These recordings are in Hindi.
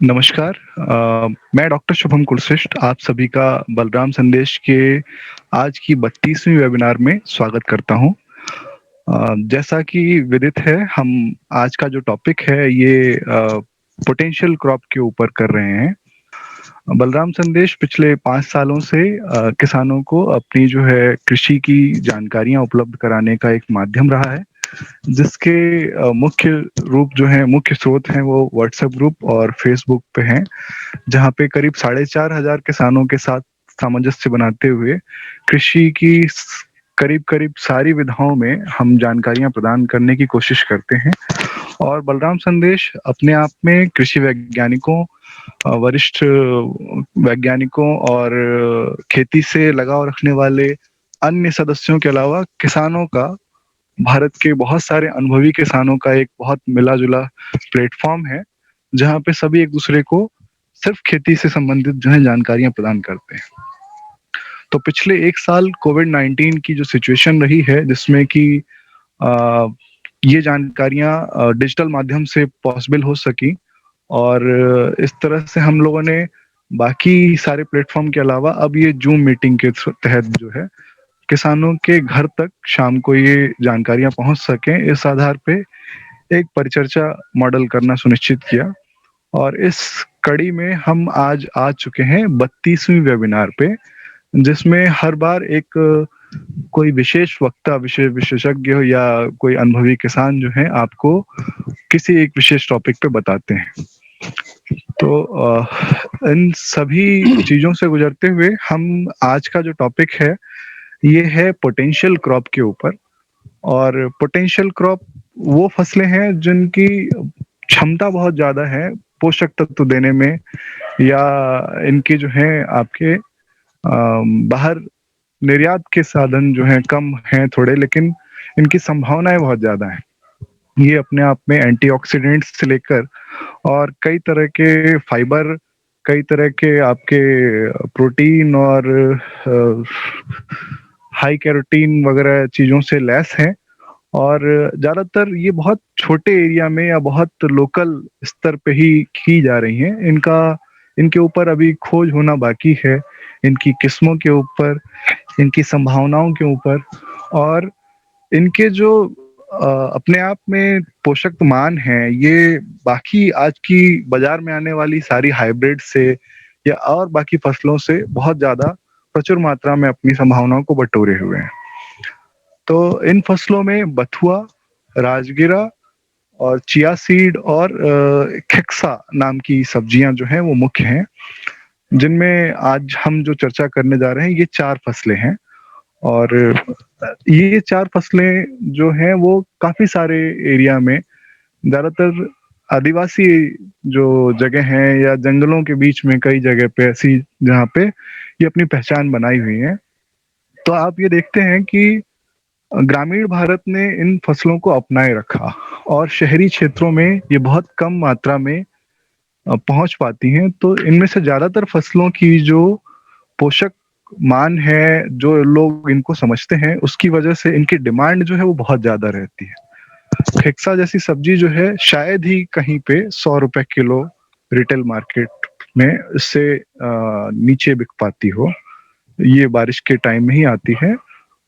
नमस्कार। मैं डॉक्टर शुभम कुलश्रेष्ठ आप सभी का बलराम संदेश के आज की 32वीं वेबिनार में स्वागत करता हूं। जैसा कि विदित है, हम आज का जो टॉपिक है ये पोटेंशियल क्रॉप के ऊपर कर रहे हैं। बलराम संदेश पिछले 5 सालों से किसानों को अपनी जो है कृषि की जानकारियां उपलब्ध कराने का एक माध्यम रहा है, जिसके मुख्य स्रोत हैं वो व्हाट्सएप ग्रुप और फेसबुक पे हैं, जहाँ पे करीब 4,500 किसानों के साथ सामंजस्य बनाते हुए कृषि की करीब सारी विधाओं में हम जानकारियां प्रदान करने की कोशिश करते हैं। और बलराम संदेश अपने आप में कृषि वैज्ञानिकों, वरिष्ठ वैज्ञानिकों और खेती से लगाव रखने वाले अन्य सदस्यों के अलावा किसानों का, भारत के बहुत सारे अनुभवी किसानों का एक बहुत मिला-जुला प्लेटफॉर्म है, जहाँ पे सभी एक दूसरे को सिर्फ खेती से संबंधित जो है जानकारियां प्रदान करते हैं। तो पिछले 1 साल कोविड-19 की जो सिचुएशन रही है, जिसमें कि ये जानकारियां डिजिटल माध्यम से पॉसिबल हो सकी, और इस तरह से हम लोगों ने बाकी सारे प्लेटफॉर्म के अलावा अब ये जूम मीटिंग के तहत जो है किसानों के घर तक शाम को ये जानकारियां पहुंच सकें, इस आधार पे एक परिचर्चा मॉडल करना सुनिश्चित किया। और इस कड़ी में हम आज आ चुके हैं 32वीं वेबिनार पे, जिसमें हर बार एक कोई विशेष वक्ता, विशेषज्ञ या कोई अनुभवी किसान जो है आपको किसी एक विशेष टॉपिक पे बताते हैं। तो इन सभी चीजों से गुजरते हुए हम आज का जो टॉपिक है ये है पोटेंशियल क्रॉप के ऊपर। और पोटेंशियल क्रॉप वो फसलें हैं जिनकी क्षमता बहुत ज्यादा है पोषक तत्व देने में, या इनके जो है आपके बाहर निर्यात के साधन जो हैं कम हैं थोड़े, लेकिन इनकी संभावनाएं बहुत ज्यादा हैं। ये अपने आप में एंटीऑक्सीडेंट्स से लेकर और कई तरह के फाइबर, कई तरह के आपके प्रोटीन और हाई कैरोटीन वगैरह चीजों से लैस हैं। और ज्यादातर ये बहुत छोटे एरिया में या बहुत लोकल स्तर पे ही की जा रही हैं। इनके ऊपर अभी खोज होना बाकी है, इनकी किस्मों के ऊपर, इनकी संभावनाओं के ऊपर, और इनके जो अपने आप में पोषक मान हैं, ये बाकी आज की बाजार में आने वाली सारी हाइब्रिड से या और बाकी फसलों से बहुत ज्यादा प्रचुर मात्रा में अपनी संभावनाओं को बटोरे हुए हैं। तो इन फसलों में बथुआ, राजगिरा और चिया सीड और खेक्सा नाम की सब्जियां जो हैं वो मुख्य हैं, जिनमें आज हम जो चर्चा करने जा रहे हैं ये 4 फसलें हैं। और ये 4 फसलें जो हैं वो काफी सारे एरिया में, ज्यादातर आदिवासी जो जगह हैं या जंगलों के बीच में कई जगह पे ऐसी जहाँ पे ये अपनी पहचान बनाई हुई है। तो आप ये देखते हैं कि ग्रामीण भारत ने इन फसलों को अपनाए रखा और शहरी क्षेत्रों में ये बहुत कम मात्रा में पहुंच पाती हैं। तो इनमें से ज्यादातर फसलों की जो पोषक मान है, जो लोग इनको समझते हैं, उसकी वजह से इनकी डिमांड जो है वो बहुत ज्यादा रहती है। खेक्सा जैसी सब्जी जो है शायद ही कहीं पे 100 रुपए किलो रिटेल मार्केट में इससे नीचे बिक पाती हो। ये बारिश के टाइम में ही आती है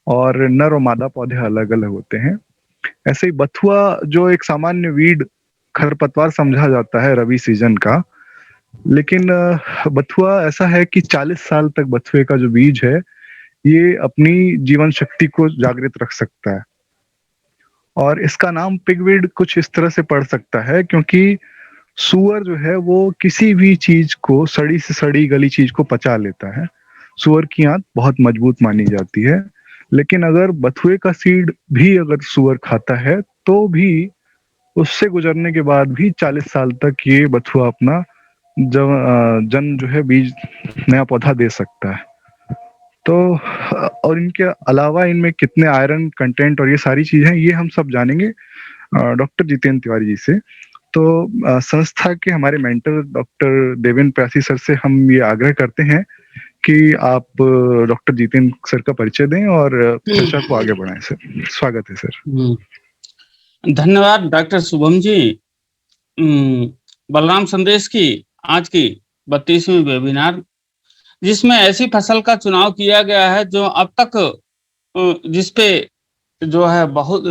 और नर और मादा पौधे अलग अलग होते हैं। ऐसे ही बथुआ जो एक सामान्य वीड, खरपतवार समझा जाता है रबी सीजन का, लेकिन बथुआ ऐसा है कि 40 साल तक बथुए का जो बीज है ये अपनी जीवन शक्ति को जागृत रख सकता है। और इसका नाम पिगवीड कुछ इस तरह से पड़ सकता है क्योंकि सूअर जो है वो किसी भी चीज को, सड़ी से सड़ी गली चीज को पचा लेता है। सूअर की आंत बहुत मजबूत मानी जाती है, लेकिन अगर बथुए का सीड भी अगर सूअर खाता है तो भी उससे गुजरने के बाद भी 40 साल तक ये बथुआ अपना जन जो है बीज, नया पौधा दे सकता है। तो और इनके अलावा इनमें कितने आयरन कंटेंट और ये सारी चीजें ये हम सब जानेंगे डॉक्टर जितेंद्र तिवारी जी से। तो संस्था के हमारे मेंटर डॉक्टर देवेंद्र प्यासी सर से हम ये आग्रह करते हैं कि आप डॉक्टर जितेंद्र सर का परिचय दें और चर्चा को आगे बढ़ाएं। सर, स्वागत है सर। धन्यवाद डॉक्टर शुभम जी। बलराम संदेश की आज की 32वीं वेबिनार, जिसमें ऐसी फसल का चुनाव किया गया है जो अब तक जिसपे जो है बहुत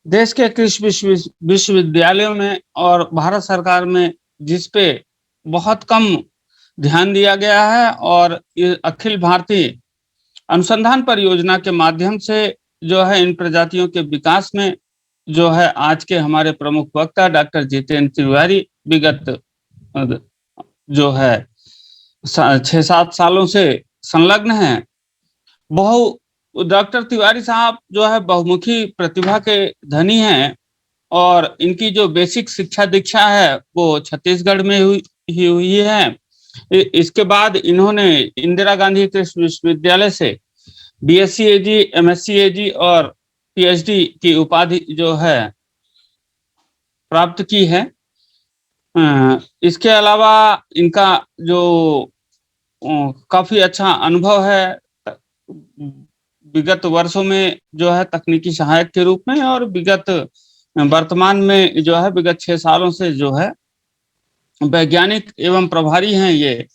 देश के कृषि विश्वविद्यालयों में और भारत सरकार में जिस पे बहुत कम ध्यान दिया गया है, और ये अखिल भारतीय अनुसंधान परियोजना के माध्यम से जो है इन प्रजातियों के विकास में जो है आज के हमारे प्रमुख वक्ता डॉक्टर जितेंद्र तिवारी विगत जो है 6-7 सालों से संलग्न हैं। डॉक्टर तिवारी साहब जो है बहुमुखी प्रतिभा के धनी हैं, और इनकी जो बेसिक शिक्षा दीक्षा है वो छत्तीसगढ़ में हुई है। इसके बाद इन्होंने इंदिरा गांधी कृषि विश्वविद्यालय से बीएससी एजी, एमएससी एजी और पीएचडी की उपाधि जो है प्राप्त की है। इसके अलावा इनका जो काफी अच्छा अनुभव है विगत वर्षों में जो है तकनीकी सहायक के रूप में, और वर्तमान में जो है विगत 6 सालों से जो है वैज्ञानिक एवं प्रभारी हैं ये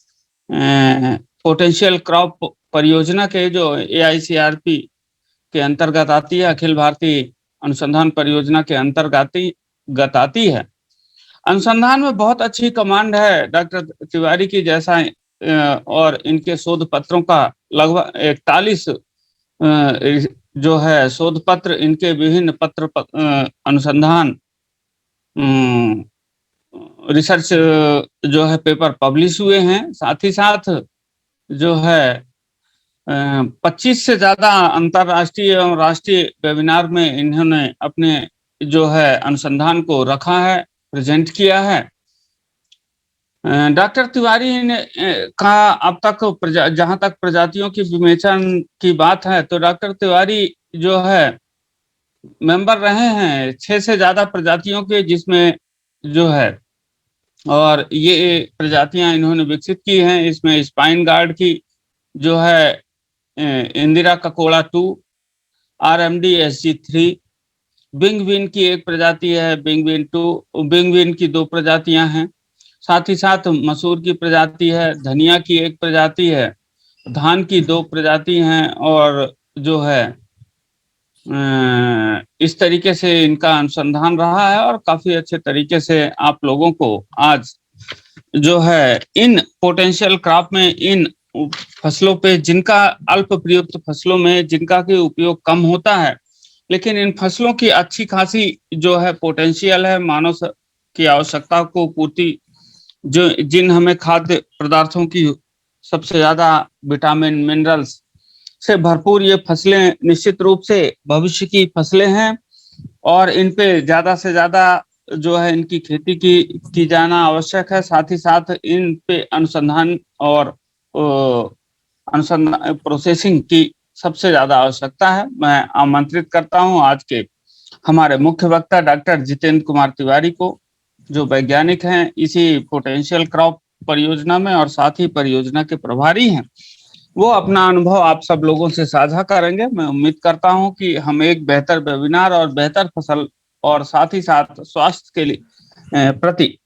पोटेंशियल क्रॉप परियोजना के, जो AICRP के अंतर्गत आती है, अखिल भारतीय अनुसंधान परियोजना के अंतर्गत आती है। अनुसंधान में बहुत अच्छी कमांड है डॉक्टर तिवारी की जैसा, और इनके शोध पत्रों का लगभग 41 जो है शोध पत्र, इनके विभिन्न पत्र अनुसंधान रिसर्च जो है पेपर पब्लिश हुए हैं। साथ ही साथ जो है 25 से ज्यादा अंतरराष्ट्रीय एवं राष्ट्रीय वेबिनार में इन्होंने अपने जो है अनुसंधान को रखा है, प्रेजेंट किया है। डॉक्टर तिवारी ने का अब तक जहां तक प्रजातियों की विवेचन की बात है, तो डॉक्टर तिवारी जो है मेंबर रहे हैं 6 से ज्यादा प्रजातियों के, जिसमें जो है और ये प्रजातियां इन्होंने विकसित की हैं। इसमें स्पाइन गार्ड की जो है इंदिरा ककोड़ा 2, RMD SG3, बिंगविन की एक प्रजाति है, बिंगविन 2, बिंगविन की 2 प्रजातियां हैं। साथ ही साथ मसूर की प्रजाति है, धनिया की एक प्रजाति है, धान की 2 प्रजाति हैं, और जो है इस तरीके से इनका अनुसंधान रहा है, और काफी अच्छे तरीके से आप लोगों को आज जो है इन पोटेंशियल क्रॉप में, इन फसलों पे जिनका अल्प प्रयुक्त फसलों में जिनका के उपयोग कम होता है, लेकिन इन फसलों की अच्छी खासी जो है पोटेंशियल है, मानव की आवश्यकता को पूर्ति, जो जिन हमें खाद्य पदार्थों की सबसे ज्यादा विटामिन मिनरल्स से भरपूर ये फसलें निश्चित रूप से भविष्य की फसलें हैं, और इन पे ज्यादा से ज्यादा जो है इनकी खेती की जाना आवश्यक है। साथ ही साथ इन पे अनुसंधान और अनुसंधान प्रोसेसिंग की सबसे ज्यादा आवश्यकता है। मैं आमंत्रित करता हूं आज के हमारे मुख्य वक्ता डॉक्टर जितेंद्र कुमार तिवारी को, जो वैज्ञानिक हैं इसी पोटेंशियल क्रॉप परियोजना में और साथ ही परियोजना के प्रभारी हैं। वो अपना अनुभव आप सब लोगों से साझा करेंगे। मैं उम्मीद करता हूं कि हम एक बेहतर वेबिनार और बेहतर फसल और साथ ही साथ स्वास्थ्य के लिए प्रति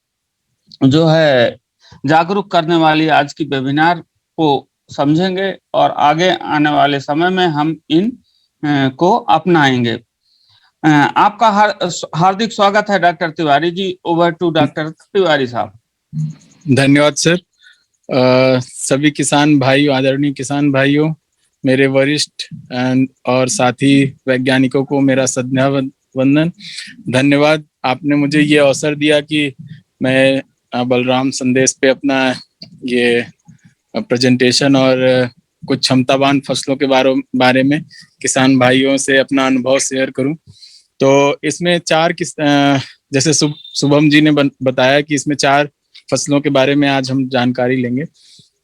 जो है जागरूक करने वाली आज की वेबिनार को समझेंगे, और आगे आने वाले समय में हम इन को अपनाएंगे। आपका हार्दिक स्वागत है doctor Tiwari ji. Over to doctor Tiwari साहब। धन्यवाद सर। सभी किसान भाइयों, आदरणीय किसान भाइयों, मेरे वरिष्ठ और साथी वैज्ञानिकों को मेरा श्रद्धा वंदन। धन्यवाद, आपने मुझे ये अवसर दिया कि मैं बलराम संदेश पे अपना ये प्रेजेंटेशन और कुछ क्षमतावान फसलों के बारे में किसान भाइयों से अपना अनुभव शेयर करूं। तो इसमें 4 जैसे शुभम जी ने बताया कि इसमें 4 फसलों के बारे में आज हम जानकारी लेंगे।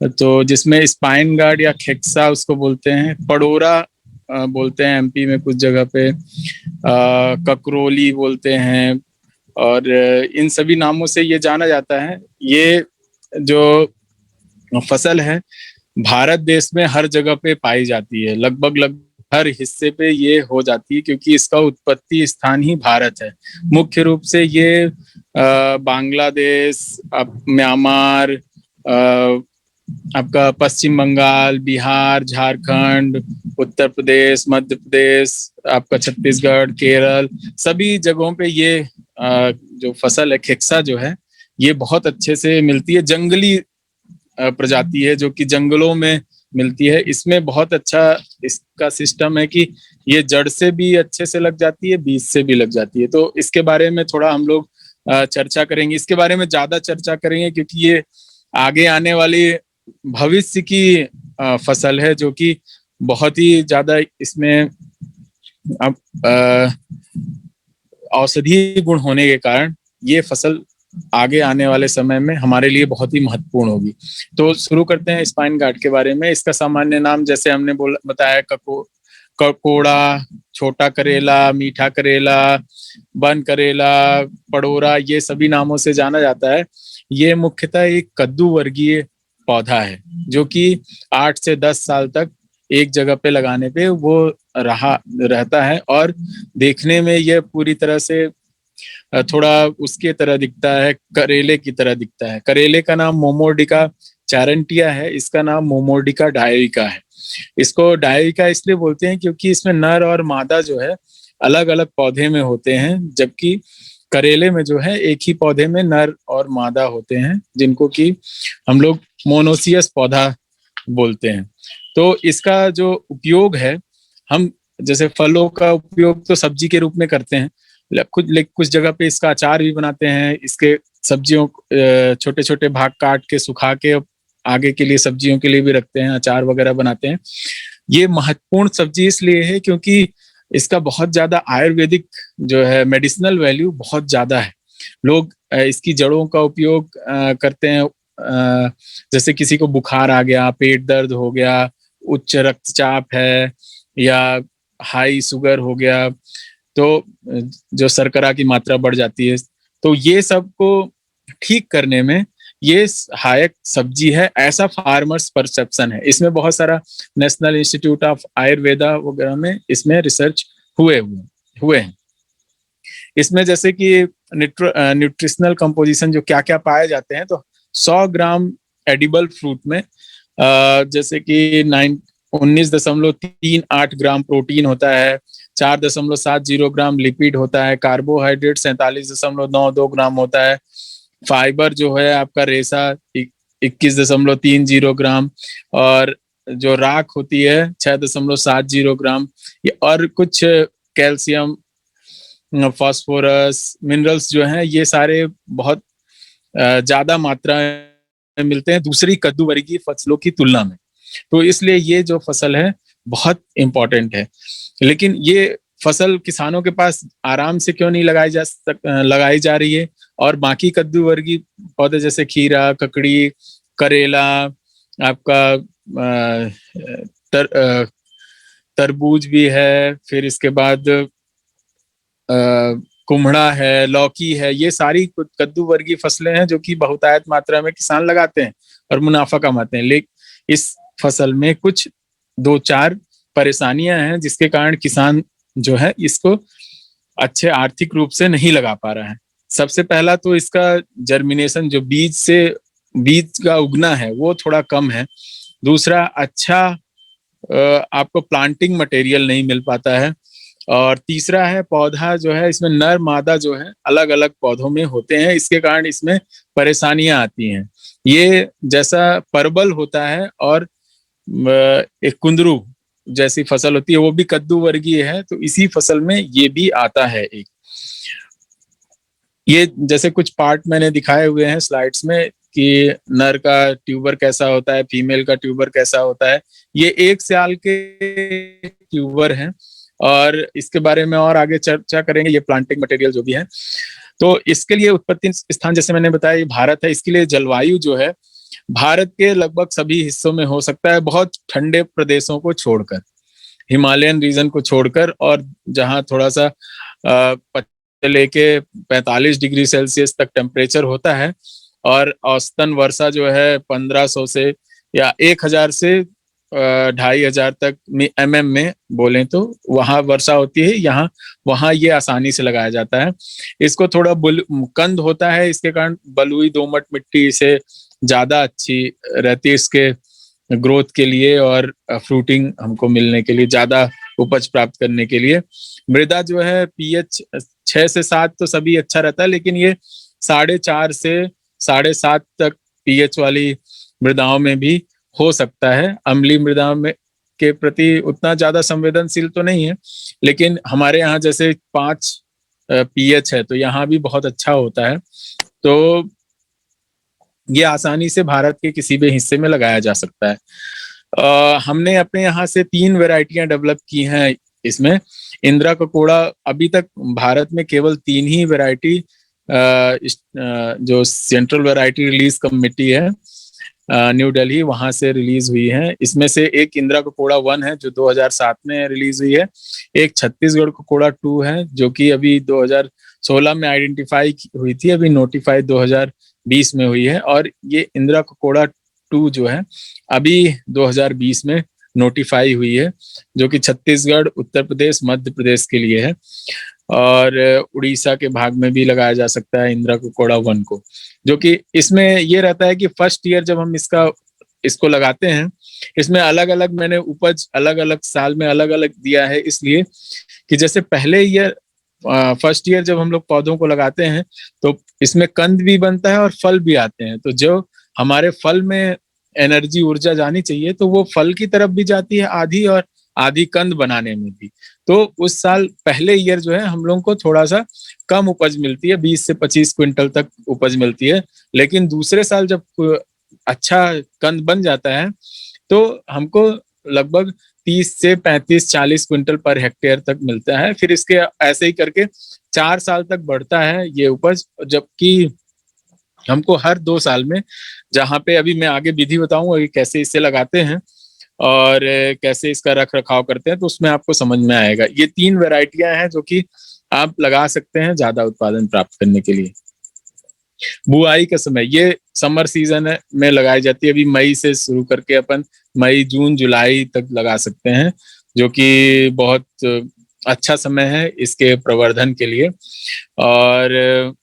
तो जिसमें स्पाइन गार्ड या खेक्सा उसको बोलते हैं, पडोरा बोलते हैं एमपी में कुछ जगह पे, ककरोली बोलते हैं, और इन सभी नामों से ये जाना जाता है। ये जो फसल है भारत देश में हर जगह पे पाई जाती है। लगभग हर हिस्से पे ये हो जाती है, क्योंकि इसका उत्पत्ति स्थान ही भारत है। मुख्य रूप से ये बांग्लादेश, म्यांमार, आपका पश्चिम बंगाल, बिहार, झारखंड, उत्तर प्रदेश, मध्य प्रदेश, आपका छत्तीसगढ़, केरल, सभी जगहों पे ये जो फसल है खेक्सा जो है ये बहुत अच्छे से मिलती है। जंगली प्रजाति है जो कि जंगलों में मिलती है। इसमें बहुत अच्छा इसका सिस्टम है कि ये जड़ से भी अच्छे से लग जाती है, बीज से भी लग जाती है। तो इसके बारे में थोड़ा हम लोग चर्चा करेंगे, इसके बारे में ज्यादा चर्चा करेंगे, क्योंकि ये आगे आने वाली भविष्य की फसल है जो कि बहुत ही ज्यादा इसमें औषधीय गुण होने के कारण ये फसल आगे आने वाले समय में हमारे लिए बहुत ही महत्वपूर्ण होगी। तो शुरू करते हैं स्पाइन गार्ड के बारे में। इसका सामान्य नाम जैसे हमने बताया ककोड़ा, छोटा करेला, मीठा करेला, बन करेला, पड़ोरा, ये सभी नामों से जाना जाता है। ये मुख्यतः एक कद्दू वर्गीय पौधा है जो कि 8 से 10 साल तक एक जगह पे लगाने पे वो रहता है और देखने में ये पूरी तरह से थोड़ा उसके तरह दिखता है, करेले की तरह दिखता है। करेले का नाम मोमोर्डिका चारंटिया है, इसका नाम मोमोर्डिका डायोइका है। इसको डायोइका इसलिए बोलते हैं क्योंकि इसमें नर और मादा जो है अलग अलग पौधे में होते हैं, जबकि करेले में जो है एक ही पौधे में नर और मादा होते हैं, जिनको कि हम लोग मोनोसियस पौधा बोलते हैं। तो इसका जो उपयोग है, हम जैसे फलों का उपयोग तो सब्जी के रूप में करते हैं, कुछ जगह पे इसका अचार भी बनाते हैं। इसके सब्जियों छोटे छोटे भाग काट के सुखा के आगे के लिए सब्जियों के लिए भी रखते हैं, अचार वगैरह बनाते हैं। ये महत्वपूर्ण सब्जी इसलिए है क्योंकि इसका बहुत ज्यादा आयुर्वेदिक जो है मेडिसिनल वैल्यू बहुत ज्यादा है। लोग इसकी जड़ों का उपयोग करते हैं, जैसे किसी को बुखार आ गया, पेट दर्द हो गया, उच्च रक्तचाप है या हाई शुगर हो गया, तो जो शर्करा की मात्रा बढ़ जाती है, तो ये सब को ठीक करने में ये सहायक सब्जी है, ऐसा फार्मर्स परसेप्शन है। इसमें बहुत सारा नेशनल इंस्टीट्यूट ऑफ आयुर्वेदा वगैरह में इसमें रिसर्च हुए हैं। इसमें जैसे कि न्यूट्रिशनल कंपोजिशन जो क्या क्या पाए जाते हैं, तो 100 ग्राम एडिबल फ्रूट में जैसे कि 19.38 ग्राम प्रोटीन होता है, 4.70 ग्राम लिपिड होता है, कार्बोहाइड्रेट 47.92 ग्राम होता है, फाइबर जो है आपका रेशा 21.30 ग्राम, और जो राख होती है 6.70 ग्राम, और कुछ कैल्शियम, फास्फोरस, मिनरल्स जो हैं ये सारे बहुत ज्यादा मात्रा में मिलते हैं दूसरी कद्दू वर्गीय फसलों की तुलना में। तो इसलिए ये जो फसल है बहुत इम्पोर्टेंट है। लेकिन ये फसल किसानों के पास आराम से क्यों नहीं लगाई जा रही है, और बाकी कद्दू वर्गीय पौधे जैसे खीरा, ककड़ी, करेला, आपका तरबूज भी है, फिर इसके बाद कुम्हड़ा है, लौकी है, ये सारी कद्दू वर्गीय फसलें हैं जो कि बहुतायत मात्रा में किसान लगाते हैं और मुनाफा कमाते हैं। लेकिन इस फसल में कुछ 2-4 परेशानियां हैं जिसके कारण किसान जो है इसको अच्छे आर्थिक रूप से नहीं लगा पा रहा है। सबसे पहला तो इसका जर्मिनेशन, जो बीज का उगना है वो थोड़ा कम है। दूसरा, अच्छा आपको प्लांटिंग मटेरियल नहीं मिल पाता है। और तीसरा है, पौधा जो है इसमें नर मादा जो है अलग अलग पौधों में होते हैं, इसके कारण इसमें परेशानियां आती हैं। ये जैसा परवल होता है और एक कुंदरू जैसी फसल होती है वो भी कद्दू वर्गीय है, तो इसी फसल में ये भी आता है। एक ये जैसे कुछ पार्ट मैंने दिखाए हुए हैं स्लाइड्स में कि नर का ट्यूबर कैसा होता है, फीमेल का ट्यूबर कैसा होता है। ये 1 साल के ट्यूबर हैं और इसके बारे में और आगे चर्चा करेंगे, ये प्लांटिंग मटेरियल जो भी है। तो इसके लिए उत्पत्ति स्थान जैसे मैंने बताया ये भारत है। इसके लिए जलवायु जो है भारत के लगभग सभी हिस्सों में हो सकता है, बहुत ठंडे प्रदेशों को छोड़कर, हिमालयन रीजन को छोड़कर, और जहां थोड़ा सा लेके 45 डिग्री सेल्सियस तक टेम्परेचर होता है, और औसतन वर्षा जो है 1500 से या 1000 से 2,500 तक mm में बोलें तो वहां वर्षा होती है, यहाँ वहां ये आसानी से लगाया जाता है। इसको थोड़ा कंद होता है, इसके कारण बलुई दोमट मिट्टी इसे ज्यादा अच्छी रहती है इसके ग्रोथ के लिए और फ्रूटिंग हमको मिलने के लिए, ज्यादा उपज प्राप्त करने के लिए। मृदा जो है pH 6 से 7 तो सभी अच्छा रहता है, लेकिन ये 4.5 से 7.5 तक pH वाली मृदाओं में भी हो सकता है। अम्लीय मृदा में के प्रति उतना ज्यादा संवेदनशील तो नहीं है, लेकिन हमारे यहाँ जैसे 5 pH है तो यहाँ भी बहुत अच्छा होता है। तो ये आसानी से भारत के किसी भी हिस्से में लगाया जा सकता है। हमने अपने यहाँ से 3 वैरायटियां डेवलप की हैं इसमें। इंदिरा ककोड़ा अभी तक भारत में केवल 3 ही वैरायटी जो सेंट्रल वैरायटी रिलीज कमेटी है न्यू दिल्ली, वहां से रिलीज हुई है। इसमें से एक इंदिरा ककोड़ा 1 है जो 2007 में रिलीज हुई है, एक छत्तीसगढ़ ककोड़ा 2 है जो कि अभी 2016 में आइडेंटिफाई हुई थी, अभी नोटिफाई 2020 में हुई है। और ये इंदिरा ककोड़ा 2 जो है अभी 2020 में नोटिफाई हुई है, जो कि छत्तीसगढ़, उत्तर प्रदेश, मध्य प्रदेश के लिए है। और उड़ीसा के भाग में भी लगाया जा सकता है इंदिरा ककोड़ा 1 को, जो कि इसमें ये रहता है कि फर्स्ट ईयर जब हम इसको लगाते हैं, इसमें अलग अलग मैंने उपज अलग अलग साल में अलग अलग दिया है, इसलिए कि जैसे पहले ईयर फर्स्ट ईयर जब हम लोग पौधों को लगाते हैं तो इसमें कंद भी बनता है और फल भी आते हैं। तो जो हमारे फल में एनर्जी, ऊर्जा जानी चाहिए तो वो फल की तरफ भी जाती है आधी, और आधी कंद बनाने में भी। तो उस साल पहले ईयर जो है हम लोग को थोड़ा सा कम उपज मिलती है, 20 से 25 क्विंटल तक उपज मिलती है। लेकिन दूसरे साल जब अच्छा कंद बन जाता है तो हमको लगभग 30 से 35-40 क्विंटल पर हेक्टेयर तक मिलता है। फिर इसके ऐसे ही करके 4 साल तक बढ़ता है ये उपज, जबकि हमको हर 2 साल में, जहाँ पे अभी मैं आगे विधि बताऊंगा कि कैसे इसे लगाते हैं और कैसे इसका रख रखाव करते हैं, तो उसमें आपको समझ में आएगा। ये 3 वैरायटियां हैं जो कि आप लगा सकते हैं ज्यादा उत्पादन प्राप्त करने के लिए। बुआई का समय ये समर सीजन में लगाई जाती है, अभी मई से शुरू करके अपन मई, जून, जुलाई तक लगा सकते हैं, जो कि बहुत अच्छा समय है इसके प्रवर्धन के लिए। और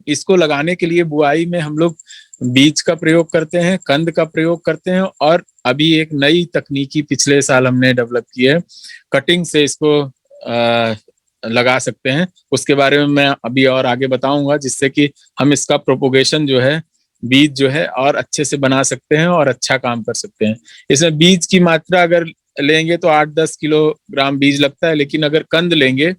इसको लगाने के लिए बुआई में हम लोग बीज का प्रयोग करते हैं, कंद का प्रयोग करते हैं, और अभी एक नई तकनीकी पिछले साल हमने डेवलप की है, कटिंग से इसको लगा सकते हैं। उसके बारे में मैं अभी और आगे बताऊंगा, जिससे कि हम इसका प्रोपोगेशन जो है, बीज जो है और अच्छे से बना सकते हैं और अच्छा काम कर सकते हैं। इसमें बीज की मात्रा अगर लेंगे तो 8-10 किलोग्राम बीज लगता है, लेकिन अगर कंद लेंगे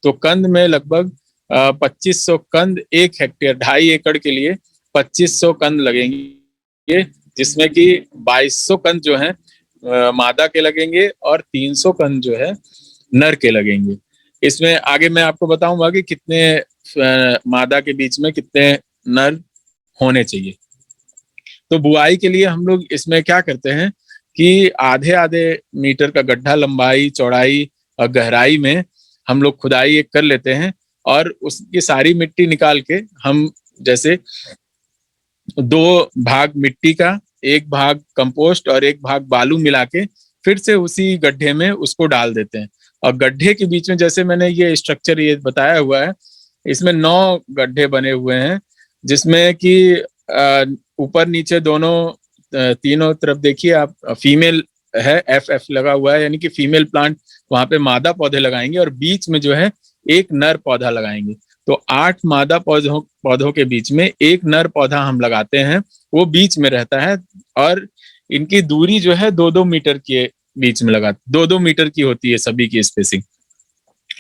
तो कंद में लगभग 2500 कंद 1 हेक्टेयर, 2.5 एकड़ के लिए 2500 कंद लगेंगे, जिसमें कि 2200 कंद जो है मादा के लगेंगे और 300 कंद जो है नर के लगेंगे। इसमें आगे मैं आपको बताऊंगा कि कितने मादा के बीच में कितने नर होने चाहिए। तो बुआई के लिए हम लोग इसमें क्या करते हैं कि आधे आधे मीटर का गड्ढा लंबाई, चौड़ाई और गहराई में हम लोग खुदाई एक कर लेते हैं, और उसकी सारी मिट्टी निकाल के हम जैसे 2 भाग मिट्टी का, 1 भाग कंपोस्ट और 1 भाग बालू मिला के फिर से उसी गड्ढे में उसको डाल देते हैं। और गड्ढे के बीच में जैसे मैंने ये स्ट्रक्चर ये बताया हुआ है, इसमें 9 गड्ढे बने हुए हैं, जिसमें कि ऊपर नीचे दोनों तीनों तरफ देखिए आप फीमेल है, एफ लगा हुआ है, यानी कि फीमेल प्लांट, वहां पे मादा पौधे लगाएंगे और बीच में जो है एक नर पौधा लगाएंगे। तो 8 मादा पौधों के बीच में एक नर पौधा हम लगाते हैं, वो बीच में रहता है, और इनकी दूरी जो है 2-2 मीटर के बीच में लगा, 2-2 मीटर की होती है सभी की स्पेसिंग।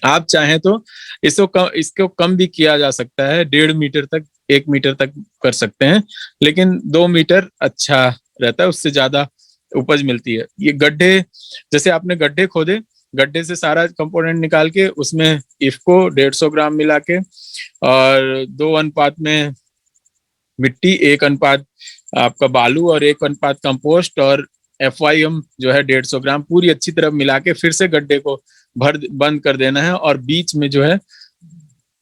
आप चाहें तो इसको कम भी किया जा सकता है, 1.5 मीटर तक, 1 मीटर तक कर सकते हैं, लेकिन 2 मीटर अच्छा रहता है, उससे ज्यादा उपज मिलती है। ये गड्ढे, जैसे आपने गड्ढे खोदे, गड्ढे से सारा कंपोनेंट निकाल के उसमें इफ्को 150 ग्राम मिला के और 2 अनुपात में मिट्टी, 1 अनुपात आपका बालू और 1 अनुपात कंपोस्ट और FYM जो है 150 ग्राम, पूरी अच्छी तरह मिला के फिर से गड्ढे को बंद कर देना है, और बीच में जो है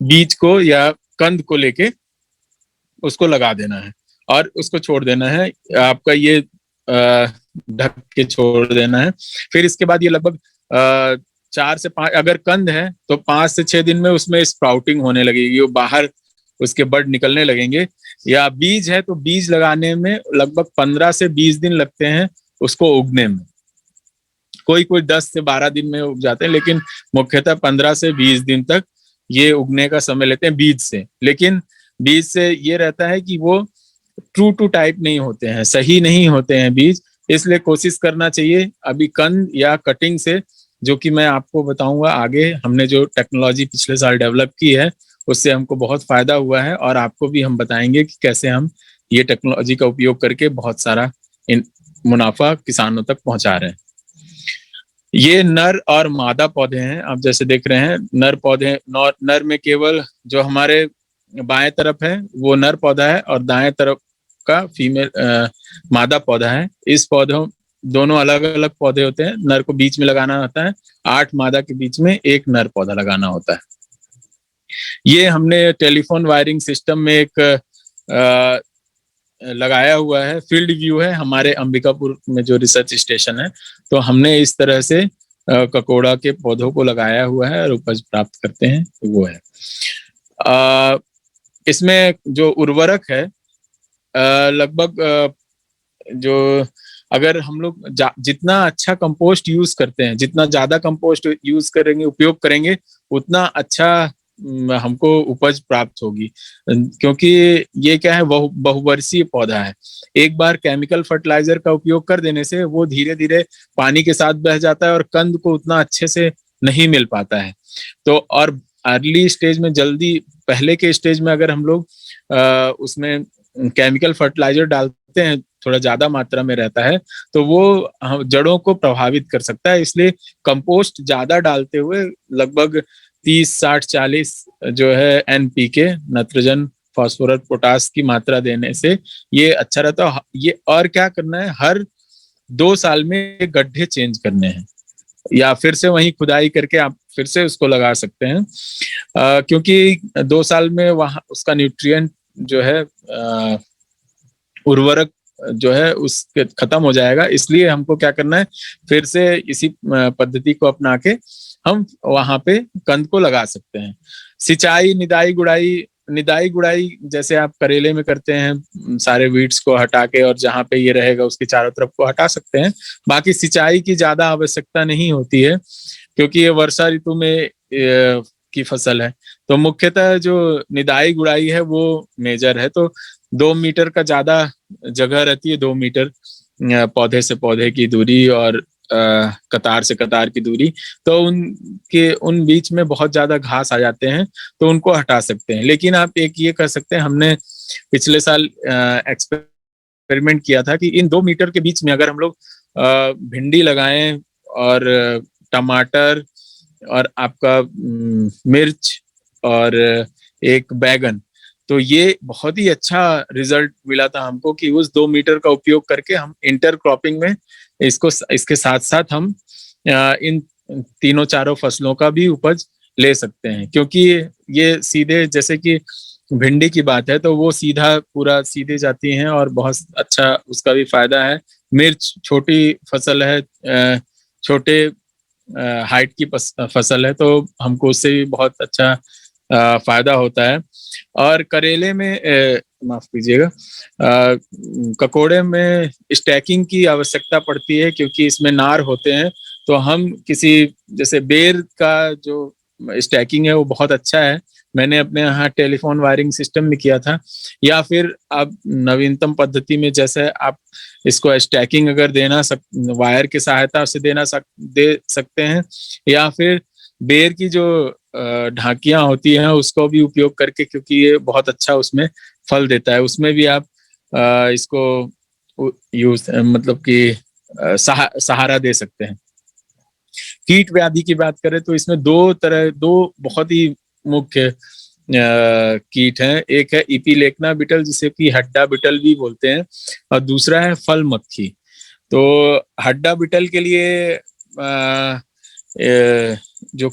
बीज को या कंद को लेके उसको लगा देना है और उसको छोड़ देना है। आपका ये ढक के छोड़ देना है। फिर इसके बाद ये लगभग 4 से 5, अगर कंद है तो 5 से 6 दिन में उसमें स्प्राउटिंग होने लगेगी, वो बाहर उसके बड निकलने लगेंगे। या बीज है तो बीज लगाने में लगभग 15 से 20 दिन लगते हैं उसको उगने में। कोई कोई 10 से 12 दिन में उग जाते हैं, लेकिन मुख्यतः 15 से 20 दिन तक ये उगने का समय लेते हैं बीज से। लेकिन बीज से ये रहता है कि वो ट्रू टू टाइप नहीं होते हैं, सही नहीं होते हैं बीज, इसलिए कोशिश करना चाहिए अभी कंद या कटिंग से, जो कि मैं आपको बताऊंगा आगे। हमने जो टेक्नोलॉजी पिछले साल डेवलप की है उससे हमको बहुत फायदा हुआ है, और आपको भी हम बताएंगे कि कैसे हम ये टेक्नोलॉजी का उपयोग करके बहुत सारा मुनाफा किसानों तक पहुंचा रहे हैं। ये नर और मादा पौधे हैं, आप जैसे देख रहे हैं। नर पौधे, नर में केवल जो हमारे बाएं तरफ है वो नर पौधा है, और दाएं तरफ का फीमेल मादा पौधा है। इस पौधों दोनों अलग अलग पौधे होते हैं। नर को बीच में लगाना होता है, 8 मादा के बीच में एक नर पौधा लगाना होता है। ये हमने टेलीफोन वायरिंग सिस्टम में एक लगाया हुआ है, फील्ड व्यू है हमारे अंबिकापुर में जो रिसर्च स्टेशन है, तो हमने इस तरह से ककोड़ा के पौधों को लगाया हुआ है और उपज प्राप्त करते हैं, वो है। इसमें जो उर्वरक है लगभग जो अगर हम लोग जितना अच्छा कंपोस्ट यूज करते हैं, जितना ज्यादा कंपोस्ट यूज करेंगे, उपयोग करेंगे, उतना अच्छा हमको उपज प्राप्त होगी। क्योंकि ये क्या है, बहुवर्षीय पौधा है। एक बार केमिकल फर्टिलाइजर का उपयोग कर देने से वो धीरे धीरे पानी के साथ बह जाता है और कंद को उतना अच्छे से नहीं मिल पाता है। तो और अर्ली स्टेज में, जल्दी पहले के स्टेज में अगर हम लोग उसमें केमिकल फर्टिलाइजर डालते हैं, थोड़ा ज्यादा मात्रा में रहता है, तो वो जड़ों को प्रभावित कर सकता है। इसलिए कंपोस्ट ज्यादा डालते हुए लगभग 30, 60, 40 जो है NPK, नाइट्रोजन, फास्फोरस, पोटास की मात्रा देने से ये अच्छा रहता है। ये और क्या करना है, हर 2 साल में गड्ढे चेंज करने हैं, या फिर से वहीं खुदाई करके आप फिर से उसको लगा सकते हैं। क्योंकि 2 साल में वहां उसका न्यूट्रिएंट जो है, उर्वरक जो है उसके खत्म हो जाएगा। इसलिए हमको क्या करना है, फिर से इसी पद्धति को अपना के हम वहां पे कंद को लगा सकते हैं। सिंचाई, निदाई गुड़ाई जैसे आप करेले में करते हैं, सारे वीड्स को हटा के और जहाँ पे ये रहेगा उसके चारों तरफ को हटा सकते हैं। बाकी सिंचाई की ज्यादा आवश्यकता नहीं होती है, क्योंकि ये वर्षा ऋतु में की फसल है। तो मुख्यतः जो निदाई गुड़ाई है वो मेजर है। तो 2 मीटर का ज्यादा जगह रहती है, 2 मीटर पौधे से पौधे की दूरी और कतार से कतार की दूरी। तो उन बीच में बहुत ज्यादा घास आ जाते हैं, तो उनको हटा सकते हैं। लेकिन आप एक ये कर सकते हैं, हमने पिछले साल एक्सपेरिमेंट किया था कि इन 2 मीटर के बीच में अगर हम लोग भिंडी लगाएं और टमाटर और आपका मिर्च और एक बैगन, तो ये बहुत ही अच्छा रिजल्ट मिला था हमको कि उस 2 मीटर का उपयोग करके हम इंटरक्रॉपिंग में इसके साथ साथ हम इन तीनों चारों फसलों का भी उपज ले सकते हैं। क्योंकि ये सीधे, जैसे कि भिंडी की बात है तो वो सीधा पूरा सीधे जाती हैं और बहुत अच्छा उसका भी फायदा है। मिर्च छोटी फसल है, छोटे हाइट की फसल है, तो हमको उससे भी बहुत अच्छा फायदा होता है। और करेले में माफ कीजिएगा, ककोड़े में स्टैकिंग की आवश्यकता पड़ती है, क्योंकि इसमें नार होते हैं। तो हम किसी जैसे बेर का जो स्टैकिंग है वो बहुत अच्छा है, मैंने अपने यहाँ टेलीफोन वायरिंग सिस्टम में किया था। या फिर आप नवीनतम पद्धति में जैसे आप इसको स्टैकिंग अगर वायर की सहायता से दे सकते हैं, या फिर बेर की जो ढाकियां होती हैं उसको भी उपयोग करके, क्योंकि ये बहुत अच्छा उसमें फल देता है, उसमें भी आप इसको यूज मतलब कि सहारा दे सकते हैं। कीट व्याधि की बात करें तो इसमें दो बहुत ही मुख्य कीट हैं। एक है इपिलेक्ना बिटल, जिसे कि हड्डा बिटल भी बोलते हैं, और दूसरा है फल मक्खी। तो हड्डा बिटल के लिए जो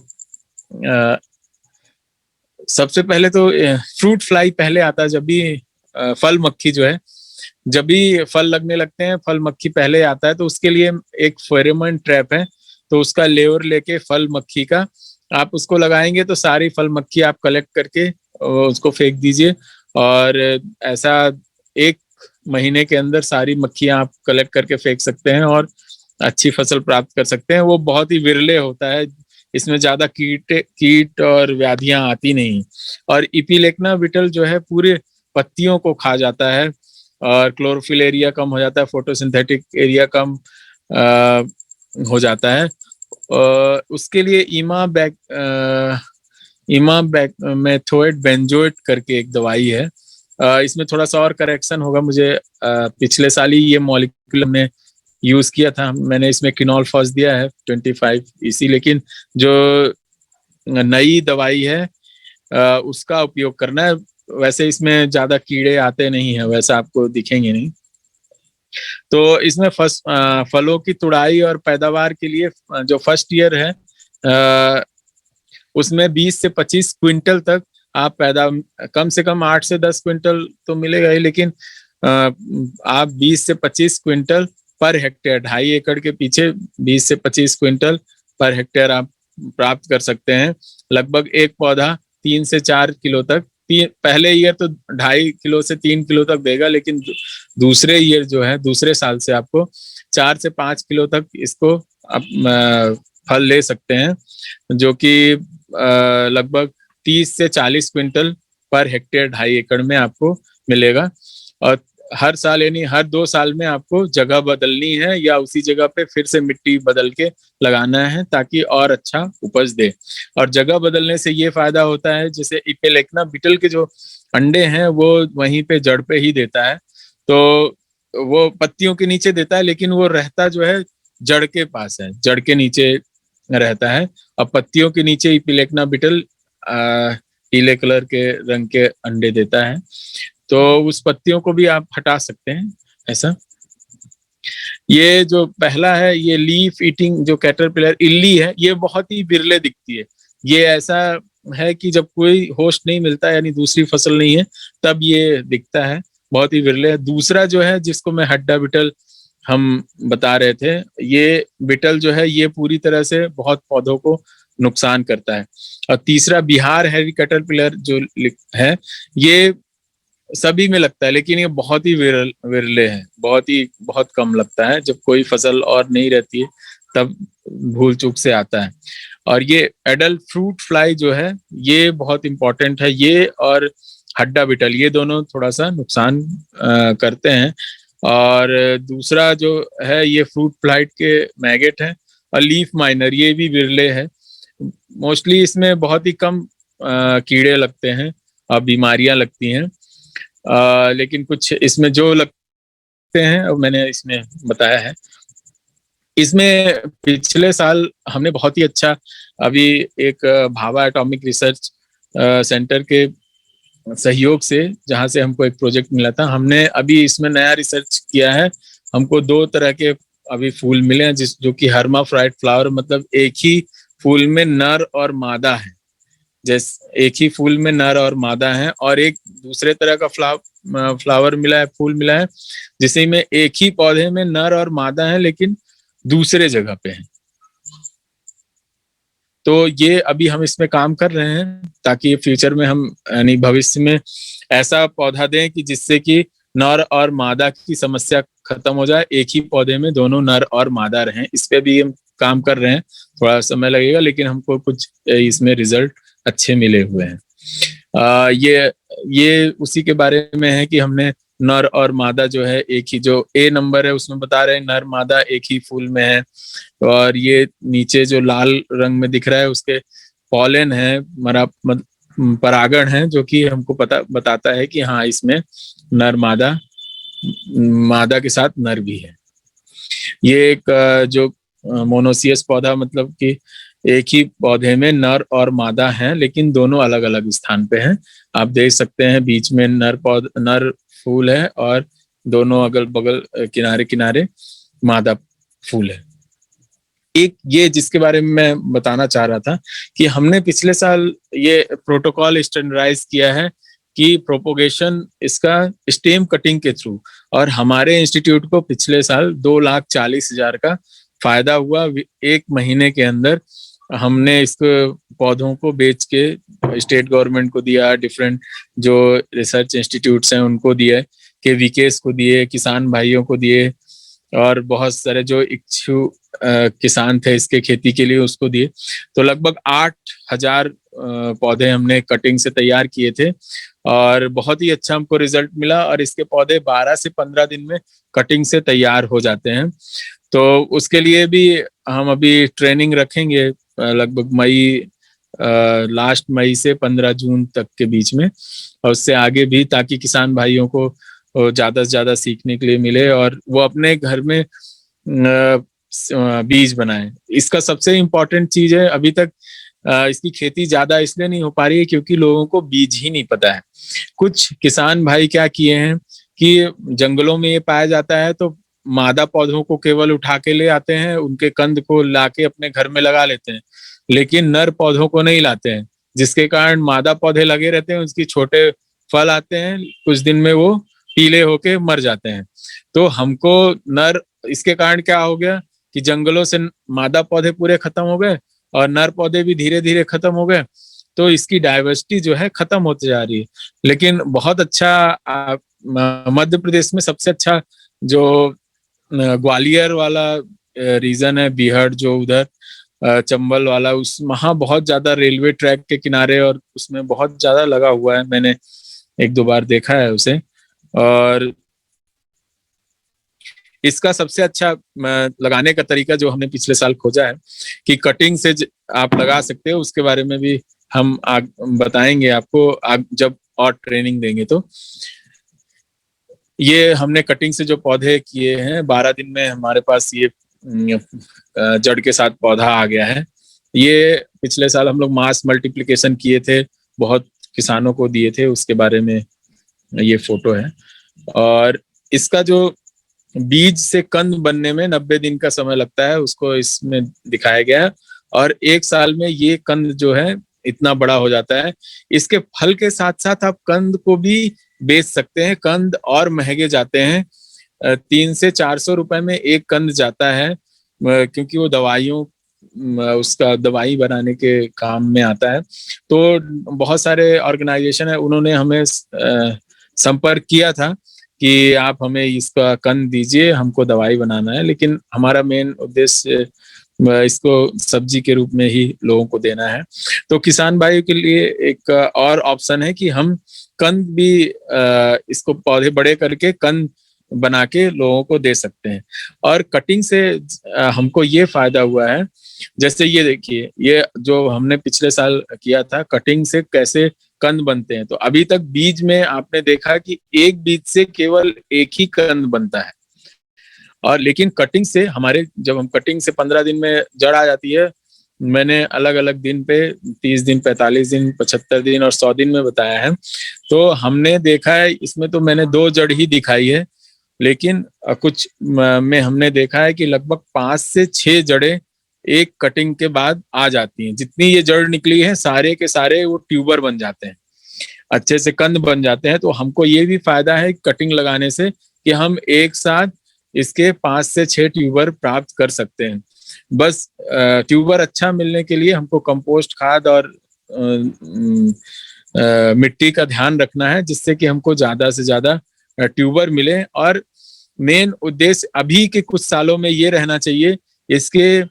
सबसे पहले तो फ्रूट फ्लाई पहले आता है, जब भी फल मक्खी जो है जब भी फल लगने लगते हैं, फल मक्खी पहले आता है, तो उसके लिए एक फेरोमोन ट्रैप है, तो उसका लेवर लेके फल मक्खी का आप उसको लगाएंगे तो सारी फल मक्खी आप कलेक्ट करके उसको फेंक दीजिए, और ऐसा 1 महीने के अंदर सारी मक्खियां आप कलेक्ट करके फेंक सकते हैं और अच्छी फसल प्राप्त कर सकते हैं। वो बहुत ही विरले होता है, इसमें ज्यादा कीट और व्याधियां आती नहीं, और इपिलेक्ना बीटल जो है पूरे पत्तियों को खा जाता है, और क्लोरोफिल एरिया कम हो जाता है, फोटोसिंथेटिक एरिया कम हो जाता है। उसके लिए इमामेथोएट बेंजोएट करके एक दवाई है। इसमें थोड़ा सा और करेक्शन होगा, मुझे पिछले साल ही ये मॉलिक्यूल हमने यूज किया था, मैंने इसमें किनोल फॉस दिया है 25 इसी, लेकिन जो नई दवाई है उसका उपयोग करना है। वैसे इसमें ज्यादा कीड़े आते नहीं है, वैसा आपको दिखेंगे नहीं। तो इसमें फलों की तुड़ाई और पैदावार के लिए जो फर्स्ट ईयर है उसमें 20 से 25 क्विंटल तक आप कम से कम 8 से 10 क्विंटल तो मिलेगा ही, लेकिन आप 20 से 25 क्विंटल पर हेक्टेयर, 2.5 एकड़ के पीछे 20 से 25 क्विंटल पर हेक्टेयर आप प्राप्त कर सकते हैं। लगभग एक पौधा 3 से 4 किलो तक, पहले ईयर तो 2.5 किलो से 3 किलो तक देगा, लेकिन दूसरे ईयर जो है, दूसरे साल से आपको 4 से 5 किलो तक इसको आप फल ले सकते हैं, जो कि लगभग 30 से 40 क्विंटल पर हेक्टेयर 2.5 एकड़ में आपको मिलेगा। और हर साल यानी हर 2 साल में आपको जगह बदलनी है, या उसी जगह पे फिर से मिट्टी बदल के लगाना है, ताकि और अच्छा उपज दे। और जगह बदलने से ये फायदा होता है, जैसे इपिलेक्ना बीटल के जो अंडे हैं वो वहीं पे जड़ पे ही देता है, तो वो पत्तियों के नीचे देता है, लेकिन वो रहता जो है जड़ के पास है, जड़ के नीचे रहता है। अब पत्तियों के नीचे इपिलेक्ना बीटल पीले कलर के रंग के अंडे देता है, तो उस पत्तियों को भी आप हटा सकते हैं ऐसा। ये जो पहला है, ये लीफ ईटिंग जो कैटरपिलर इल्ली है, ये बहुत ही विरले दिखती है। ये ऐसा है कि जब कोई होस्ट नहीं मिलता, यानी दूसरी फसल नहीं है, तब ये दिखता है, बहुत ही विरले है। दूसरा जो है, जिसको मैं हड्डा बीटल हम बता रहे थे, ये बीटल जो है ये पूरी तरह से बहुत पौधों को नुकसान करता है। और तीसरा बिहार हैवी कैटरपिलर जो है, ये सभी में लगता है, लेकिन ये बहुत ही विरले है, बहुत कम लगता है, जब कोई फसल और नहीं रहती है तब भूल चूक से आता है। और ये एडल्ट फ्रूट फ्लाई जो है, ये बहुत इंपॉर्टेंट है, ये और हड्डा बीटल ये दोनों थोड़ा सा नुकसान करते हैं। और दूसरा जो है, ये फ्रूट फ्लाइट के मैगेट है, और लीफ माइनर ये भी विरले है। मोस्टली इसमें बहुत ही कम कीड़े लगते हैं और बीमारियां लगती हैं, लेकिन कुछ इसमें जो लगते हैं और मैंने इसमें बताया है। इसमें पिछले साल हमने बहुत ही अच्छा, अभी एक भाभा एटॉमिक रिसर्च सेंटर के सहयोग से, जहां से हमको एक प्रोजेक्ट मिला था, हमने अभी इसमें नया रिसर्च किया है। हमको 2 तरह के अभी फूल मिले हैं, जो कि हर्माफ्राइट फ्लावर, मतलब एक ही फूल में नर और मादा है, जैसे एक ही फूल में नर और मादा है। और एक दूसरे तरह का फ्लावर मिला है, फूल मिला है, जिसमें में एक ही पौधे में नर और मादा है, लेकिन दूसरे जगह पे है। तो ये अभी हम इसमें काम कर रहे हैं, ताकि फ्यूचर में हम यानी भविष्य में ऐसा पौधा दें कि जिससे कि नर और मादा की समस्या खत्म हो जाए, एक ही पौधे में दोनों नर और मादा रहें। इस पे भी हम काम कर रहे हैं, थोड़ा समय लगेगा, लेकिन हमको कुछ इसमें रिजल्ट अच्छे मिले हुए हैं। ये उसी के बारे में है कि हमने नर और मादा जो है, एक ही जो ए नंबर है उसमें बता रहे हैं नर मादा एक ही फूल में है। और ये नीचे जो लाल रंग में दिख रहा है, उसके पॉलन है, परागण है, जो कि हमको बताता है कि हाँ, इसमें नर मादा के साथ नर भी है। ये एक जो मोनोसियस पौधा, मतलब कि एक ही पौधे में नर और मादा हैं, लेकिन दोनों अलग अलग स्थान पे हैं। आप देख सकते हैं बीच में नर फूल है, और दोनों अगल बगल किनारे किनारे मादा फूल है। एक ये जिसके बारे में मैं बताना चाह रहा था कि हमने पिछले साल ये प्रोटोकॉल स्टैंडर्डाइज किया है कि प्रोपोगेशन इसका स्टेम कटिंग के थ्रू, और हमारे इंस्टीट्यूट को पिछले साल 2,40,000 का फायदा हुआ। 1 महीने के अंदर हमने इसको पौधों को बेच के स्टेट गवर्नमेंट को दिया, डिफरेंट जो रिसर्च इंस्टीट्यूट्स हैं उनको दिए, KVKs को दिए, किसान भाइयों को दिए, और बहुत सारे जो इच्छु किसान थे इसके खेती के लिए उसको दिए। तो लगभग 8,000 पौधे हमने कटिंग से तैयार किए थे और बहुत ही अच्छा हमको रिजल्ट मिला। और इसके पौधे 12 से 15 दिन में कटिंग से तैयार हो जाते हैं। तो उसके लिए भी हम अभी ट्रेनिंग रखेंगे लगभग लास्ट मई से 15 जून तक के बीच में, और उससे आगे भी, ताकि किसान भाइयों को ज्यादा से ज्यादा सीखने के लिए मिले और वो अपने घर में बीज बनाएं। इसका सबसे इम्पोर्टेंट चीज है, अभी तक इसकी खेती ज्यादा इसलिए नहीं हो पा रही है क्योंकि लोगों को बीज ही नहीं पता है। कुछ किसान भाई क्या किए हैं कि जंगलों में ये पाया जाता है तो मादा पौधों को केवल उठा के ले आते हैं, उनके कंद को लाके अपने घर में लगा लेते हैं, लेकिन नर पौधों को नहीं लाते हैं, जिसके कारण मादा पौधे लगे रहते हैं, उसकी छोटे फल आते हैं, कुछ दिन में वो पीले होके मर जाते हैं। तो हमको नर, इसके कारण क्या हो गया कि जंगलों से मादा पौधे पूरे खत्म हो गए और नर पौधे भी धीरे धीरे खत्म हो गए। तो इसकी डाइवर्सिटी जो है खत्म होती जा रही है। लेकिन बहुत अच्छा मध्य प्रदेश में सबसे अच्छा जो ग्वालियर वाला रीजन है, बीहड़ जो उधर चंबल वाला, उस वहां बहुत ज्यादा रेलवे ट्रैक के किनारे और उसमें बहुत ज्यादा लगा हुआ है। मैंने 1-2 बार देखा है उसे। और इसका सबसे अच्छा लगाने का तरीका जो हमने पिछले साल खोजा है कि कटिंग से आप लगा सकते हो, उसके बारे में भी हम बताएंगे आपको जब और ट्रेनिंग देंगे। तो ये हमने कटिंग से जो पौधे किए हैं, 12 दिन में हमारे पास ये जड़ के साथ पौधा आ गया है। ये पिछले साल हम लोग मास मल्टीप्लिकेशन किए थे, बहुत किसानों को दिए थे, उसके बारे में ये फोटो है। और इसका जो बीज से कंद बनने में 90 दिन का समय लगता है, उसको इसमें दिखाया गया है। और 1 साल में ये कंद जो है इतना बड़ा हो जाता है। इसके फल के साथ साथ आप कंद को भी बेच सकते हैं। कंद और महंगे जाते हैं, 300 से 400 रुपए में एक कंद जाता है, क्योंकि वो दवाइयों, उसका दवाई बनाने के काम में आता है। तो बहुत सारे ऑर्गेनाइजेशन है, उन्होंने हमें संपर्क किया था कि आप हमें इसका कंद दीजिए, हमको दवाई बनाना है। लेकिन हमारा मेन उद्देश्य इसको सब्जी के रूप में ही लोगों को देना है। तो किसान भाइयों के लिए एक और ऑप्शन है कि हम कंद भी इसको पौधे बड़े करके कंद बना के लोगों को दे सकते हैं। और कटिंग से हमको ये फायदा हुआ है, जैसे ये देखिए, ये जो हमने पिछले साल किया था, कटिंग से कैसे कंद बनते हैं। तो अभी तक बीज में आपने देखा कि एक बीज से केवल एक ही कंद बनता है, और लेकिन कटिंग से हमारे, जब हम कटिंग से 15 दिन में जड़ आ जाती है, मैंने अलग अलग दिन पे 30 दिन, 45 दिन, 75 दिन और 100 दिन में बताया है। तो हमने देखा है, इसमें तो मैंने 2 जड़ ही दिखाई है, लेकिन कुछ में हमने देखा है कि लगभग 5 से 6 जड़ें एक कटिंग के बाद आ जाती हैं। जितनी ये जड़ निकली है सारे के सारे वो ट्यूबर बन जाते हैं, अच्छे से कंद बन जाते हैं। तो हमको ये भी फायदा है कटिंग लगाने से कि हम एक साथ इसके 5 से 6 ट्यूबर प्राप्त कर सकते हैं। बस ट्यूबर अच्छा मिलने के लिए हमको कंपोस्ट खाद और मिट्टी का ध्यान रखना है, जिससे कि हमको ज्यादा से ज्यादा ट्यूबर मिले। और मेन उद्देश्य अभी के कुछ सालों में ये रहना चाहिए, इसके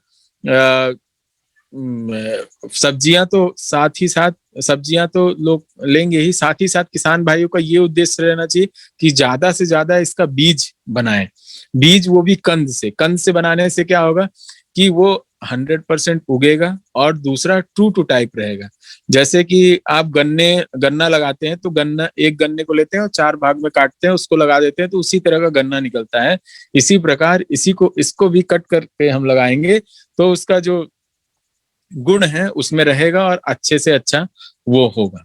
सब्जियां तो साथ ही साथ, सब्जियां तो लोग लेंगे ही, साथ ही साथ किसान भाइयों का ये उद्देश्य रहना चाहिए कि ज्यादा से ज्यादा इसका बीज बनाएं। बीज वो भी कंद से। कंद से बनाने से क्या होगा कि वो 100% उगेगा और दूसरा ट्रू टू टाइप रहेगा। जैसे कि आप गन्ना लगाते हैं तो एक गन्ने को लेते हैं और 4 भाग में काटते हैं, उसको लगा देते हैं, तो उसी तरह का गन्ना निकलता है। इसी प्रकार इसको भी कट करके हम लगाएंगे तो उसका जो गुण है उसमें रहेगा और अच्छे से अच्छा वो होगा।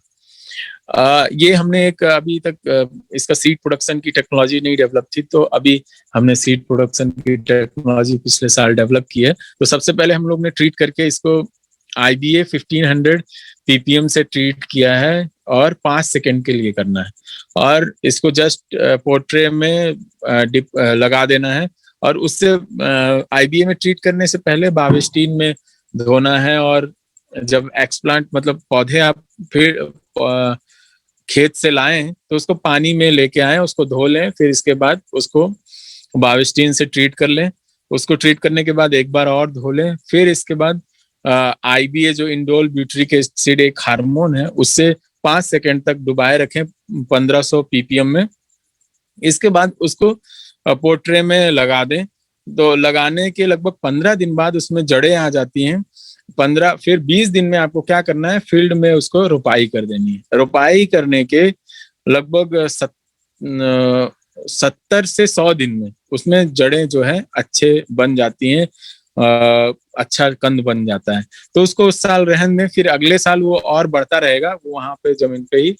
ये हमने एक अभी तक इसका सीड प्रोडक्शन की टेक्नोलॉजी नहीं डेवलप थी, तो अभी हमने सीड प्रोडक्शन की टेक्नोलॉजी पिछले साल डेवलप की है। तो सबसे पहले हम लोग ने ट्रीट करके इसको IBA 1500 ppm से ट्रीट किया है और 5 सेकंड के लिए करना है और इसको जस्ट पोर्ट्रे में डिप लगा देना है और उससे आईबीए में ट्रीट करने से पहले बावेस्टीन में धोना है। और जब एक्सप्लांट मतलब पौधे आप फिर खेत से लाएं तो उसको पानी में लेके आए, उसको धो लें, फिर इसके बाद उसको बावेस्टीन से ट्रीट कर लें। उसको ट्रीट करने के बाद एक बार और धो लें, फिर इसके बाद आईबीए जो इंडोल ब्यूटरिक एसिड एक हार्मोन है उससे 5 सेकंड तक डुबाए रखें 1500 पीपीएम में। इसके बाद उसको पोर्ट्रे में लगा दें। तो लगाने के लगभग 15 दिन बाद उसमें जड़ें आ जाती हैं। 15 फिर 20 दिन में आपको क्या करना है, फील्ड में उसको रोपाई कर देनी है। रोपाई करने के लगभग 70 से 100 दिन में उसमें जड़ें जो है अच्छे बन जाती हैं, अच्छा कंद बन जाता है। तो उसको उस साल रहने में, फिर अगले साल वो और बढ़ता रहेगा वो वहां पे जमीन पे ही।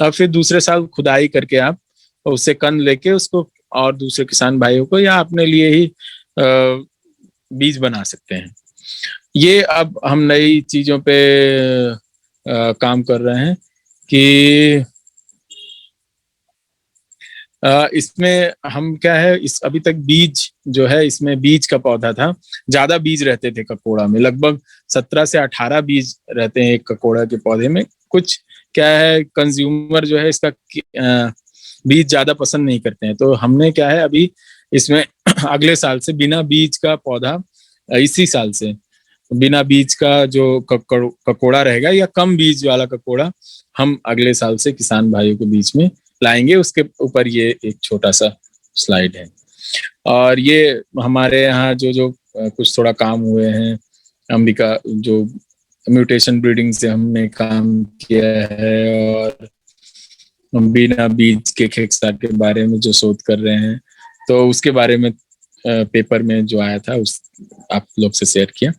और फिर दूसरे साल खुदाई करके आप उससे कंद लेके उसको और दूसरे किसान भाइयों को या अपने लिए ही बीज बना सकते हैं। ये अब हम नई चीजों पे काम कर रहे हैं कि इसमें हम क्या है, इस अभी तक बीज जो है, इसमें बीज का पौधा था, ज्यादा बीज रहते थे ककोड़ा में, लगभग 17 से 18 बीज रहते हैं एक ककोड़ा के पौधे में। कुछ क्या है, कंज्यूमर जो है इसका बीज ज्यादा पसंद नहीं करते हैं, तो हमने क्या है अभी इसमें अगले साल से बिना बीज का पौधा, इसी साल से बिना बीज का जो ककोड़ा रहेगा या कम बीज वाला ककोड़ा हम अगले साल से किसान भाइयों के बीच में लाएंगे। उसके ऊपर ये एक छोटा सा स्लाइड है। और ये हमारे यहाँ जो कुछ थोड़ा काम हुए हैं, अंबिका जो म्यूटेशन ब्रीडिंग से हमने काम किया है और बिना बीज के खेक्सा के बारे में जो शोध कर रहे हैं, तो उसके बारे में पेपर में जो आया था उस आप लोग से शेयर किया।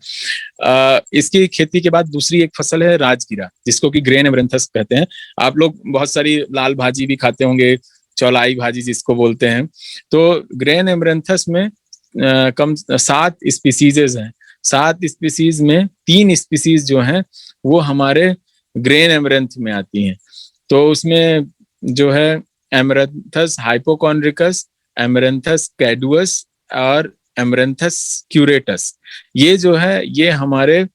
इसकी खेती के बाद दूसरी एक फसल है राजगिरा, जिसको कि ग्रेन एमरैंथस कहते हैं। आप लोग बहुत सारी लाल भाजी भी खाते होंगे, चौलाई भाजी जिसको बोलते हैं। तो ग्रेन एमरैंथस में कम 7 स्पीसीज हैं। 7 स्पीसीज में 3 स्पीसीज जो हैं वो हमारे ग्रेन एमरैंथ में आती हैं। तो उसमें जो है एमरैंथस हाइपोकॉन्ड्रिकस, एमरैंथस कैडुअस और एमरैंथस क्यूरेटस, ये जो है ये हमारे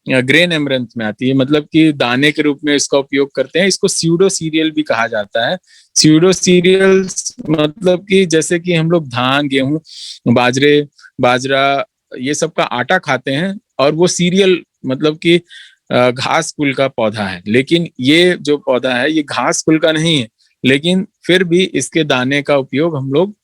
ग्रेन एमरैंथ में आती है। मतलब कि दाने के रूप में इसका उपयोग करते हैं। इसको स्यूडो सीरियल भी कहा जाता है। स्यूडो सीरियल मतलब कि जैसे कि हम लोग धान, गेहूं, बाजरा ये सब का आटा खाते हैं, और वो सीरियल मतलब कि घास कुल का पौधा है। लेकिन ये जो पौधा है ये घास कुल का नहीं है, लेकिन फिर भी इसके दाने का उपयोग हम लोग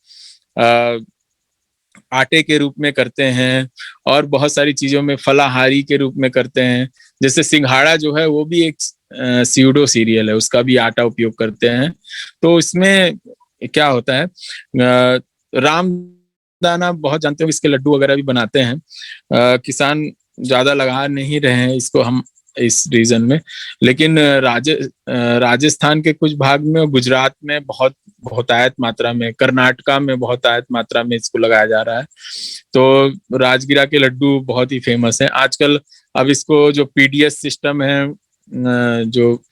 आटे के रूप में करते हैं और बहुत सारी चीजों में फलाहारी के रूप में करते हैं। जैसे सिंघाड़ा जो है वो भी एक स्यूडो सीरियल है, उसका भी आटा उपयोग करते हैं। तो इसमें क्या होता है, रामदाना बहुत जानते हो, इसके लड्डू वगैरह भी बनाते हैं। किसान ज्यादा लगा नहीं रहे हैं इसको हम इस रीजन में, लेकिन राजस्थान के कुछ भाग में, गुजरात में बहुतायत मात्रा में, कर्नाटका में बहुतायत मात्रा में इसको लगाया जा रहा है। तो राजगिरा के लड्डू बहुत ही फेमस है आजकल। अब इसको जो पीडीएस सिस्टम है, जो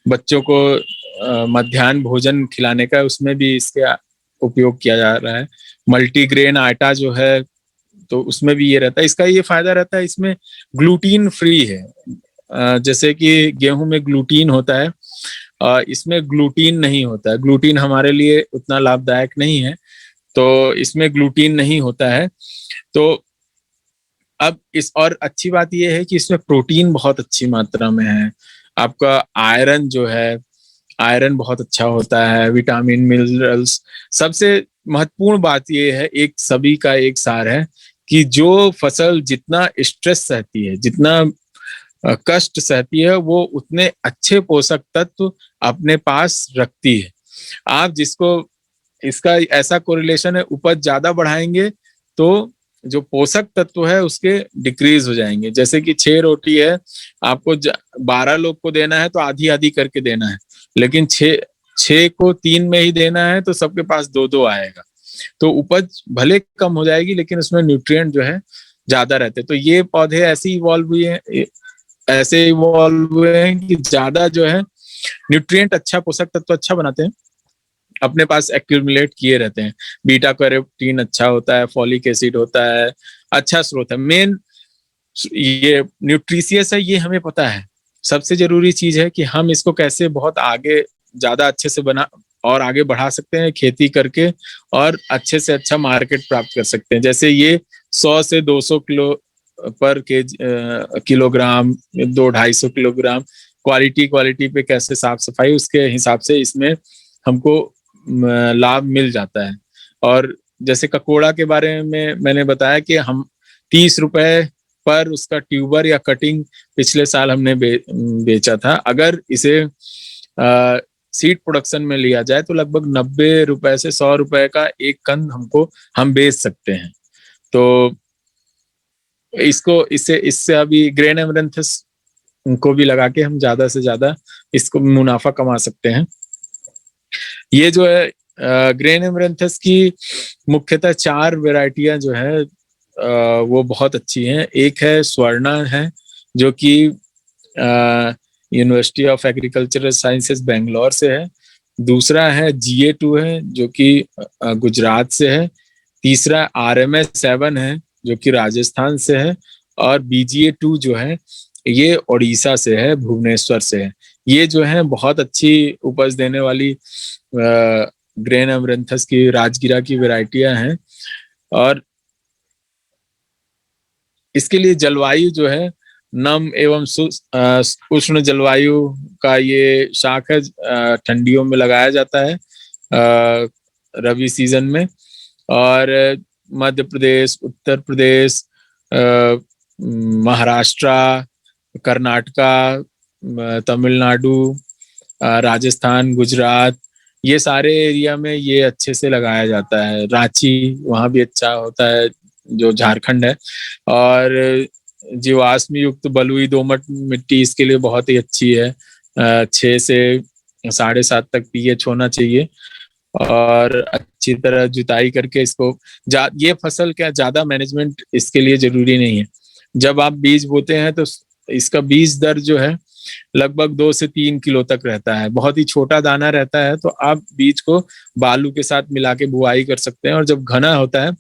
बच्चों को मध्याह्न भोजन खिलाने का, उसमें भी इसका उपयोग किया जा रहा है। मल्टीग्रेन आटा जो है तो उसमें भी ये रहता है। इसका ये फायदा रहता है, इसमें ग्लूटीन फ्री है। जैसे कि गेहूं में ग्लूटीन होता है, इसमें ग्लूटीन नहीं होता है। ग्लूटीन हमारे लिए उतना लाभदायक नहीं है, तो इसमें ग्लूटीन नहीं होता है। तो अब इस और अच्छी बात यह है कि इसमें प्रोटीन बहुत अच्छी मात्रा में है। आपका आयरन जो है, आयरन बहुत अच्छा होता है, विटामिन, मिनरल्स। सबसे महत्वपूर्ण बात यह है, एक सभी का एक सार है कि जो फसल जितना स्ट्रेस सहती है, जितना कष्ट सहती है, वो उतने अच्छे पोषक तत्व अपने पास रखती है। आप जिसको इसका ऐसा कोरिलेशन है, उपज ज्यादा बढ़ाएंगे तो जो पोषक तत्व है उसके डिक्रीज हो जाएंगे। जैसे कि 6 रोटी है, आपको 12 लोग को देना है तो आधी आधी करके देना है, लेकिन 6 को 3 में ही देना है तो सबके पास 2-2 आएगा। तो उपज भले कम हो जाएगी, लेकिन उसमें न्यूट्रिएंट जो है ज्यादा रहते हैं। तो ये पौधे ऐसे इवॉल्व हुए हैं कि ज्यादा जो है न्यूट्रिएंट अच्छा, पोषक तत्व अच्छा बनाते हैं, अपने पास एक्यूमुलेट किए रहते हैं। बीटा कैरोटीन अच्छा होता है, फॉलिक एसिड होता है, अच्छा स्रोत है। मेन ये न्यूट्रिशियस है, ये हमें पता है। सबसे जरूरी चीज है कि हम इसको कैसे बहुत आगे ज्यादा अच्छे से बना और आगे बढ़ा सकते हैं खेती करके, और अच्छे से अच्छा मार्केट प्राप्त कर सकते हैं। जैसे ये 100 से 200 किलो पर किलोग्राम, 200-250 किलोग्राम, क्वालिटी पे कैसे साफ सफाई, उसके हिसाब से इसमें हमको लाभ मिल जाता है। और जैसे ककोड़ा के बारे में मैंने बताया कि हम 30 रुपए पर उसका ट्यूबर या कटिंग पिछले साल हमने बेचा था। अगर इसे सीड प्रोडक्शन में लिया जाए तो लगभग 90 रुपए से 100 रुपए का एक कंद हम बेच सकते हैं। तो इससे अभी ग्रेन एमरंथस को भी लगा के हम ज्यादा से ज्यादा इसको मुनाफा कमा सकते हैं। ये जो है ग्रेन एमरंथस की मुख्यतः 4 वेराइटियां जो है वो बहुत अच्छी हैं। एक है स्वर्णा है, जो कि university of agricultural sciences Bangalore से है। दूसरा है GA2 है, जो कि गुजरात से है। तीसरा RMS7 है, जो कि राजस्थान से है। और BGA2 जो है ये उड़ीसा से है, भुवनेश्वर से है। ये जो है बहुत अच्छी उपज देने वाली ग्रेन अमरंथस की राजगिरा की वैरायटियां हैं। और इसके लिए जलवायु जो है नम एवं उष्ण जलवायु का ये शाख है। ठंडियों में लगाया जाता है रबी सीजन में। और मध्य प्रदेश, उत्तर प्रदेश, महाराष्ट्र, कर्नाटका, तमिलनाडु, राजस्थान, गुजरात, ये सारे एरिया में ये अच्छे से लगाया जाता है। रांची वहाँ भी अच्छा होता है, जो झारखंड है। और जीवाश्म युक्त बलुई दोमट मिट्टी इसके लिए बहुत ही अच्छी है। 6 से 7.5 तक pH होना चाहिए। और अच्छी तरह जुताई करके इसको ये फसल क्या ज्यादा मैनेजमेंट इसके लिए जरूरी नहीं है। जब आप बीज बोते हैं तो इसका बीज दर जो है लगभग 2 से 3 किलो तक रहता है। बहुत ही छोटा दाना रहता है, तो आप बीज को बालू के साथ मिला के बुआई कर सकते हैं। और जब घना होता है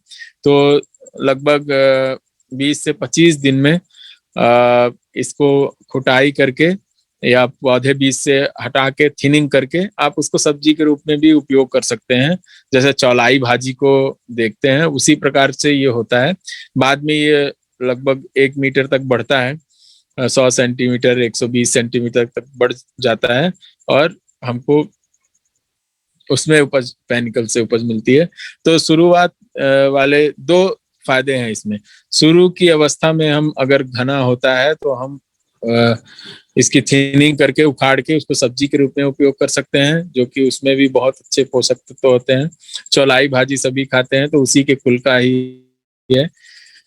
तो लगभग 20 से 25 दिन में इसको खुटाई करके या पौधे बीज से हटा के थिनिंग करके आप उसको सब्जी के रूप में भी उपयोग कर सकते हैं। जैसे चौलाई भाजी को देखते हैं, उसी प्रकार से ये होता है। बाद में ये लगभग 1 मीटर तक बढ़ता है, 100 सेंटीमीटर, 120 सेंटीमीटर तक बढ़ जाता है। और हमको उसमें उपज, पैनिकल से उपज मिलती है। तो शुरुआत वाले 2 फायदे हैं इसमें। शुरू की अवस्था में हम अगर घना होता है तो हम इसकी थिनिंग करके उखाड़ के उसको सब्जी के रूप में उपयोग कर सकते हैं, जो कि उसमें भी बहुत अच्छे पोषक तत्व होते हैं। चौलाई भाजी सभी खाते हैं, तो उसी के कुल का ही है।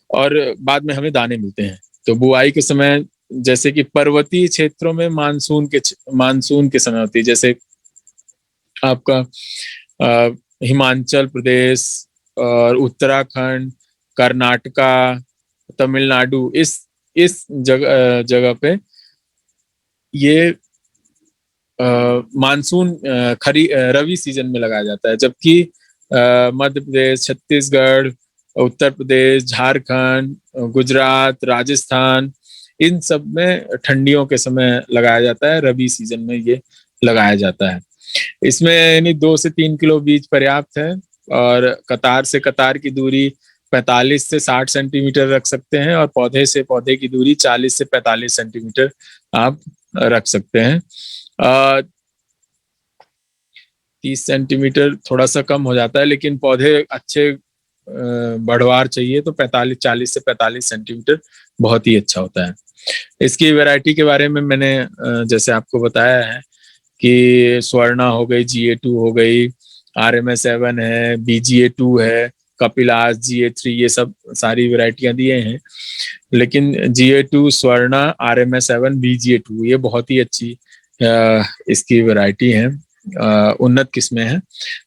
और बाद में हमें दाने मिलते हैं। तो बुआई के समय, जैसे कि पर्वतीय क्षेत्रों में मानसून के समय होती है, जैसे आपका हिमाचल प्रदेश और उत्तराखंड, कर्नाटका, तमिलनाडु, इस जगह पे ये मानसून रवि सीजन में लगाया जाता है। जबकि मध्य प्रदेश, छत्तीसगढ़, उत्तर प्रदेश, झारखंड, गुजरात, राजस्थान, इन सब में ठंडियों के समय लगाया जाता है। रबी सीजन में ये लगाया जाता है। इसमें यानी 2 से 3 किलो बीज पर्याप्त है। और कतार से कतार की दूरी 45 से 60 सेंटीमीटर रख सकते हैं। और पौधे से पौधे की दूरी 40 से 45 सेंटीमीटर आप रख सकते हैं। 30 सेंटीमीटर थोड़ा सा कम हो जाता है, लेकिन पौधे अच्छे बढ़वार चाहिए तो 40 से 45 सेंटीमीटर बहुत ही अच्छा होता है। इसकी वैरायटी के बारे में मैंने जैसे आपको बताया है कि स्वर्णा हो गई, GA2 हो गई, RMS7 है, BGA2 है, कपिलास, GA3, ये सब सारी वैरायटियां दिए हैं। लेकिन GA2, स्वर्णा, RMS7, BGA2 ये बहुत ही अच्छी इसकी वैरायटी है, उन्नत किस्में हैं,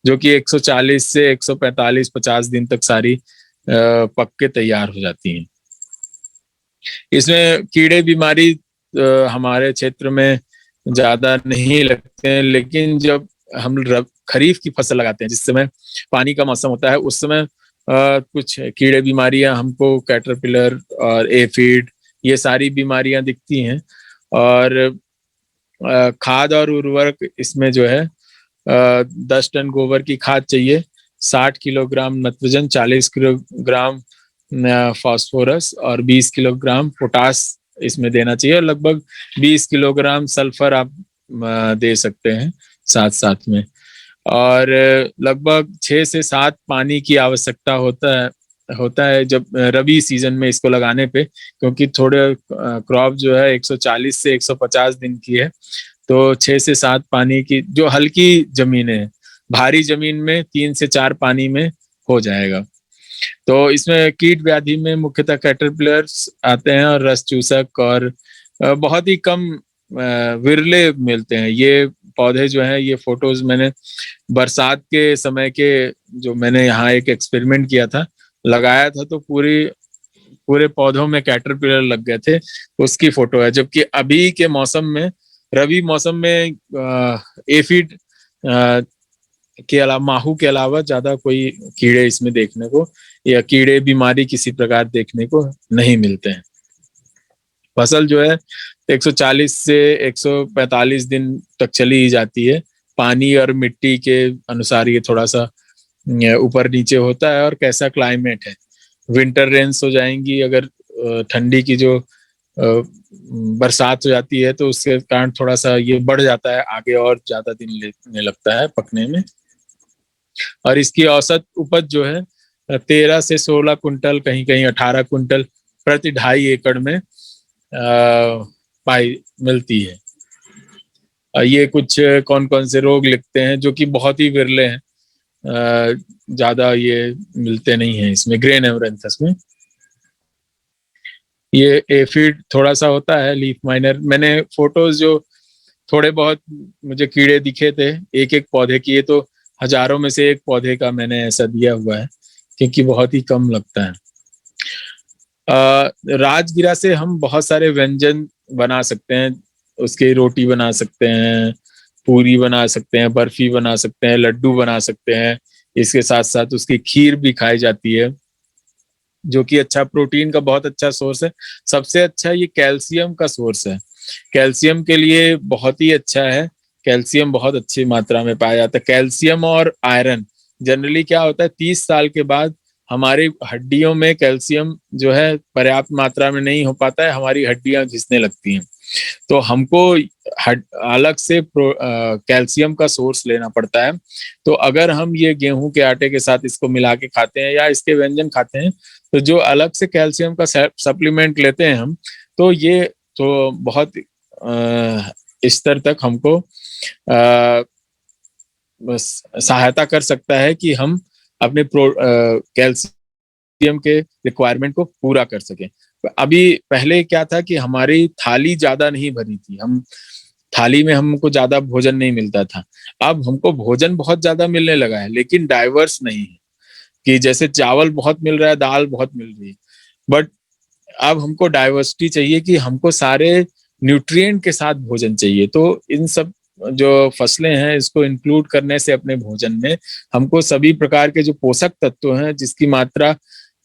जो कि 140 से 145-50 दिन तक सारी पक के तैयार हो जाती हैं। इसमें कीड़े बीमारी हमारे क्षेत्र में ज्यादा नहीं लगते हैं, लेकिन जब हम खरीफ की फसल लगाते हैं, जिस समय पानी का मौसम होता है, उस समय कुछ कीड़े बीमारियां हमको, कैटरपिलर और एफिड, ये सारी बीमारियां दिखती हैं। और खाद और उर्वरक इसमें जो है 10 टन गोबर की खाद चाहिए, 60 किलोग्राम नत्रजन, 40 किलोग्राम फास्फोरस और 20 किलोग्राम पोटास इसमें देना चाहिए, और लगभग 20 किलोग्राम सल्फर आप दे सकते हैं साथ साथ में। और लगभग 6 से 7 पानी की आवश्यकता होता है जब रबी सीजन में इसको लगाने पे, क्योंकि थोड़े क्रॉप जो है 140 से 150 दिन की है, तो 6 से 7 पानी की, जो हल्की जमीनें हैं, भारी जमीन में 3 से 4 पानी में हो जाएगा। तो इसमें कीट व्याधि में मुख्यतः कैटरपिलर्स आते हैं और रस चूसक, और बहुत ही कम विरले मिलते हैं ये पौधे जो हैं। ये फोटोज मैंने बरसात के समय के, जो मैंने यहाँ एक एक्सपेरिमेंट किया था, लगाया था, तो पूरे पौधों में कैटरपिलर लग गए थे, उसकी फोटो है। जबकि अभी के मौसम में, रबी मौसम में एफिड के अलावा, माहू के अलावा ज्यादा कोई कीड़े इसमें देखने को, या कीड़े बीमारी किसी प्रकार देखने को नहीं मिलते हैं। फसल जो है 140 से 145 दिन तक चली ही जाती है। पानी और मिट्टी के अनुसार ये थोड़ा सा ऊपर नीचे होता है, और कैसा क्लाइमेट है। विंटर रेन्स हो जाएंगी अगर ठंडी की जो बरसात हो जाती है, तो उसके कारण थोड़ा सा ये बढ़ जाता है आगे, और ज्यादा दिन लेने लगता है पकने में। और इसकी औसत उपज जो है 13 से 16 कुंटल, कहीं कहीं 18 कुंटल प्रति 2.5 एकड़ में पाई मिलती है। ये कुछ कौन कौन से रोग लिखते हैं जो कि बहुत ही विरले हैं, ज्यादा ये मिलते नहीं है इसमें, ग्रेन एमरेंथस में। ये एफिड थोड़ा सा होता है, लीफ माइनर। मैंने फोटोज जो थोड़े बहुत मुझे कीड़े दिखे थे एक एक पौधे की, ये तो हजारों में से एक पौधे का मैंने ऐसा दिया हुआ है, क्योंकि बहुत ही कम लगता है। राजगिरा से हम बहुत सारे व्यंजन बना सकते हैं। उसकी रोटी बना सकते हैं, पूरी बना सकते हैं, बर्फी बना सकते हैं, लड्डू बना सकते हैं। इसके साथ साथ उसकी खीर भी खाई जाती है, जो कि अच्छा प्रोटीन का बहुत अच्छा सोर्स है। सबसे अच्छा ये कैल्शियम का सोर्स है, कैल्शियम के लिए बहुत ही अच्छा है। कैल्शियम बहुत अच्छी मात्रा में पाया जाता है। कैल्शियम और आयरन, जनरली क्या होता है 30 साल के बाद हमारी हड्डियों में कैल्शियम जो है पर्याप्त मात्रा में नहीं हो पाता है, हमारी हड्डियां घिसने लगती हैं। तो हमको अलग से कैल्शियम का सोर्स लेना पड़ता है। तो अगर हम ये गेहूं के आटे के साथ इसको मिला के खाते हैं, या इसके व्यंजन खाते हैं, तो जो अलग से कैल्शियम का सप्लीमेंट लेते हैं हम, तो ये तो बहुत स्तर तक हमको सहायता कर सकता है कि हम अपने कैल्शियम के रिक्वायरमेंट को पूरा कर सकें। अभी पहले क्या था कि हमारी थाली ज्यादा नहीं भरी थी, हम थाली में हमको ज्यादा भोजन नहीं मिलता था। अब हमको भोजन बहुत ज्यादा मिलने लगा है, लेकिन डाइवर्स नहीं है, कि जैसे चावल बहुत मिल रहा है, दाल बहुत मिल रही है, बट अब हमको डाइवर्सिटी चाहिए, कि हमको सारे न्यूट्रिएंट के साथ भोजन चाहिए। तो इन सब जो फसलें हैं, इसको इंक्लूड करने से अपने भोजन में हमको सभी प्रकार के जो पोषक तत्व हैं, जिसकी मात्रा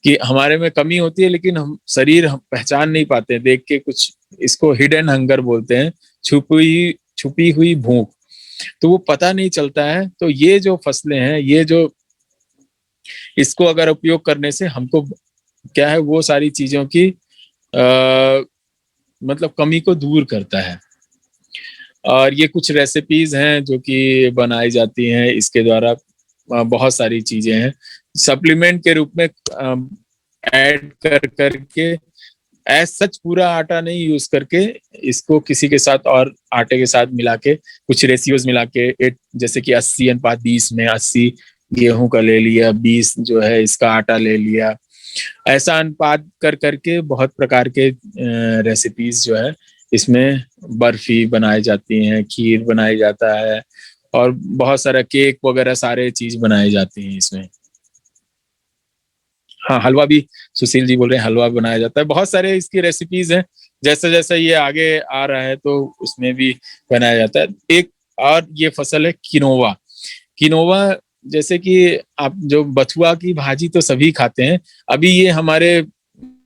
की हमारे में कमी होती है, लेकिन हम पहचान नहीं पाते हैं देख के, कुछ इसको हिडन हंगर बोलते हैं, छुपी हुई भूख, तो वो पता नहीं चलता है। तो ये जो फसलें हैं, ये जो इसको अगर उपयोग करने से हमको क्या है, वो सारी चीजों की मतलब कमी को दूर करता है। और ये कुछ रेसिपीज हैं जो कि बनाई जाती हैं इसके द्वारा, बहुत सारी चीजें हैं सप्लीमेंट के रूप में ऐड करके, ऐसा सच पूरा आटा नहीं यूज करके, इसको किसी के साथ और आटे के साथ मिला के, कुछ रेशियोज मिला के, जैसे कि 80:20 में 80 गेहूं का ले लिया, 20 जो है इसका आटा ले लिया, ऐसा अनुपात करके बहुत प्रकार के रेसिपीज जो है इसमें बर्फी बनाई जाती हैं, खीर बनाई जाता है, और बहुत सारा केक वगैरह सारे चीज बनाए जाते हैं इसमें। हाँ, हलवा भी सुशील जी बोल रहे हैं, हलवा बनाया जाता है। बहुत सारे इसकी रेसिपीज हैं जैसे जैसे ये आगे आ रहा है तो उसमें भी बनाया जाता है। एक और ये फसल है किनोवा। किनोवा जैसे कि आप जो बथुआ की भाजी तो सभी खाते हैं, अभी ये हमारे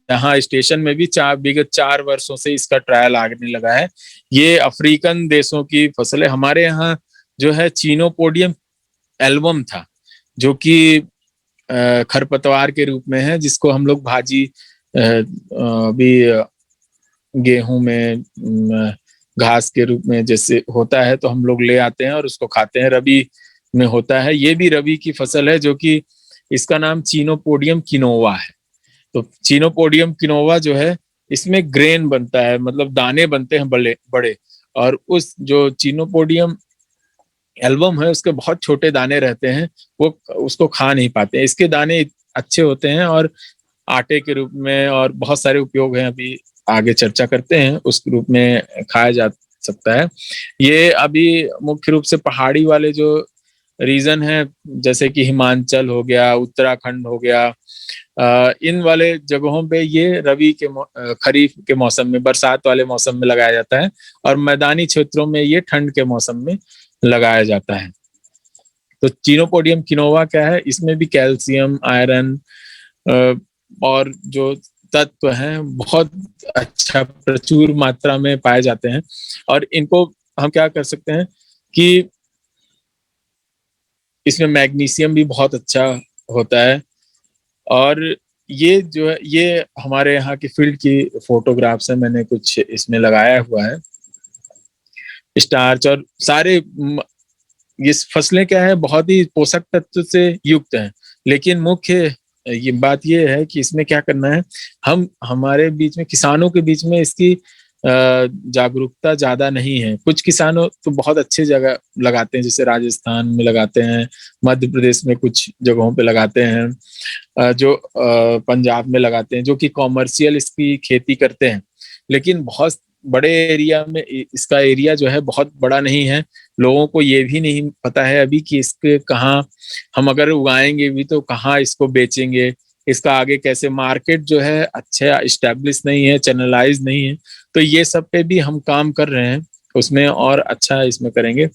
यहाँ स्टेशन में भी विगत 4 वर्षों से इसका ट्रायल आने लगा है। ये अफ्रीकन देशों की फसल है। हमारे यहाँ जो है चीनोपोडियम एल्बम था, जो कि खरपतवार के रूप में है, जिसको हम लोग भाजी भी गेहूं में घास के रूप में जैसे होता है तो हम लोग ले आते हैं और उसको खाते हैं। रबी में होता है, ये भी रबी की फसल है, जो कि इसका नाम चीनोपोडियम किनोवा है। तो चीनोपोडियम किनोवा जो है, इसमें ग्रेन बनता है, मतलब दाने बनते हैं बड़े बड़े, और उस जो चीनोपोडियम एल्बम है उसके बहुत छोटे दाने रहते हैं, वो उसको खा नहीं पाते। इसके दाने अच्छे होते हैं और आटे के रूप में और बहुत सारे उपयोग हैं, अभी आगे चर्चा करते हैं, उस रूप में खाया जा सकता है। ये अभी मुख्य रूप से पहाड़ी वाले जो रीजन है, जैसे कि हिमाचल हो गया, उत्तराखंड हो गया, इन वाले जगहों पे ये रबी के खरीफ के मौसम में, बरसात वाले मौसम में लगाया जाता है, और मैदानी क्षेत्रों में ये ठंड के मौसम में लगाया जाता है। तो चीनोपोडियम किनोवा क्या है, इसमें भी कैल्शियम, आयरन और जो तत्व हैं बहुत अच्छा प्रचुर मात्रा में पाए जाते हैं। और इनको हम क्या कर सकते हैं कि इसमें मैग्नीशियम भी बहुत अच्छा होता है। और ये जो है, ये हमारे यहाँ की फील्ड की फोटोग्राफ्स है, मैंने कुछ इसमें लगाया हुआ है। स्टार्च और सारे ये फसलें क्या है, बहुत ही पोषक तत्व से युक्त हैं। लेकिन मुख्य ये बात ये है कि इसमें क्या करना है, हम हमारे बीच में, किसानों के बीच में इसकी जागरूकता ज्यादा नहीं है। कुछ किसानों तो बहुत अच्छे जगह लगाते हैं, जैसे राजस्थान में लगाते हैं, मध्य प्रदेश में कुछ जगहों पे लगाते हैं, जो पंजाब में लगाते हैं, जो कि कॉमर्शियल इसकी खेती करते हैं। लेकिन बहुत बड़े एरिया में इसका एरिया जो है बहुत बड़ा नहीं है। लोगों को ये भी नहीं पता है अभी कि इसके कहाँ, हम अगर उगाएंगे भी तो कहाँ इसको बेचेंगे, इसका आगे कैसे, मार्केट जो है अच्छा इस्टेब्लिश नहीं है, चैनलाइज नहीं है। तो ये सब पे भी हम काम कर रहे हैं, उसमें और अच्छा इसमें करेंगे।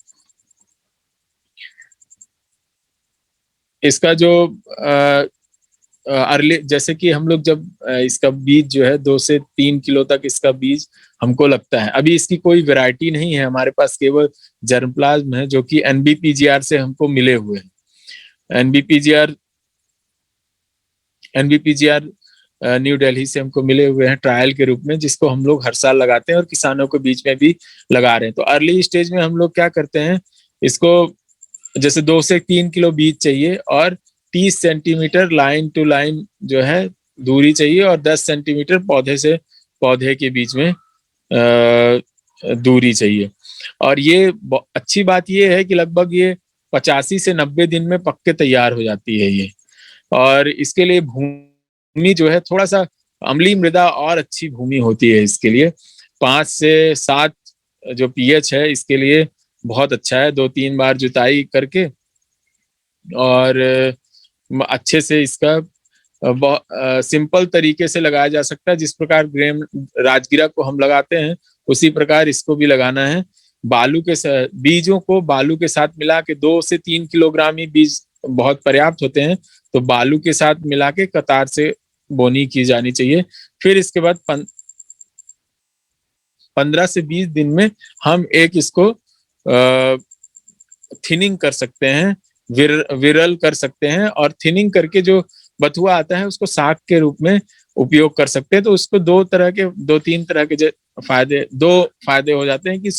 इसका जो अर्ली, जैसे कि हम लोग जब इसका बीज जो है 2 से 3 किलो तक इसका बीज हमको लगता है। अभी इसकी कोई वैरायटी नहीं है हमारे पास, केवल जर्मप्लाज्म है, जो कि एनबीपीजीआर से हमको मिले हुए हैं। एनबीपीजीआर न्यू दिल्ली से हमको मिले हुए हैं ट्रायल के रूप में, जिसको हम लोग हर साल लगाते हैं और किसानों के बीच में भी लगा रहे हैं। तो अर्ली स्टेज में हम लोग क्या करते हैं, इसको जैसे 2 से 3 किलो बीज चाहिए और 30 सेंटीमीटर लाइन टू लाइन जो है दूरी चाहिए, और 10 सेंटीमीटर पौधे से पौधे के बीच में दूरी चाहिए। और ये अच्छी बात ये है कि लगभग ये 85 से 90 दिन में पक के तैयार हो जाती है ये। और इसके लिए भूमि जो है थोड़ा सा अम्लीय मृदा और अच्छी भूमि होती है इसके लिए। 5 से 7 जो पीएच है इसके लिए बहुत अच्छा है। 2-3 बार जुताई करके और अच्छे से इसका सिंपल तरीके से लगाया जा सकता है। जिस प्रकार ग्रेम राजगिरा को हम लगाते हैं उसी प्रकार इसको भी लगाना है। बालू के बीजों को बालू के साथ मिला के 2 से 3 किलोग्राम ही बीज बहुत पर्याप्त होते हैं, तो बालू के साथ मिला के कतार से बोनी की जानी चाहिए। फिर इसके बाद 15 से 20 दिन में हम एक इसको थिनिंग कर सकते हैं, विरल कर सकते हैं, और थिनिंग करके जो बथुआ आता है उसको साग के रूप में उपयोग कर सकते हैं। तो उसको 2-3 तरह के दो फायदे हो जाते हैं कि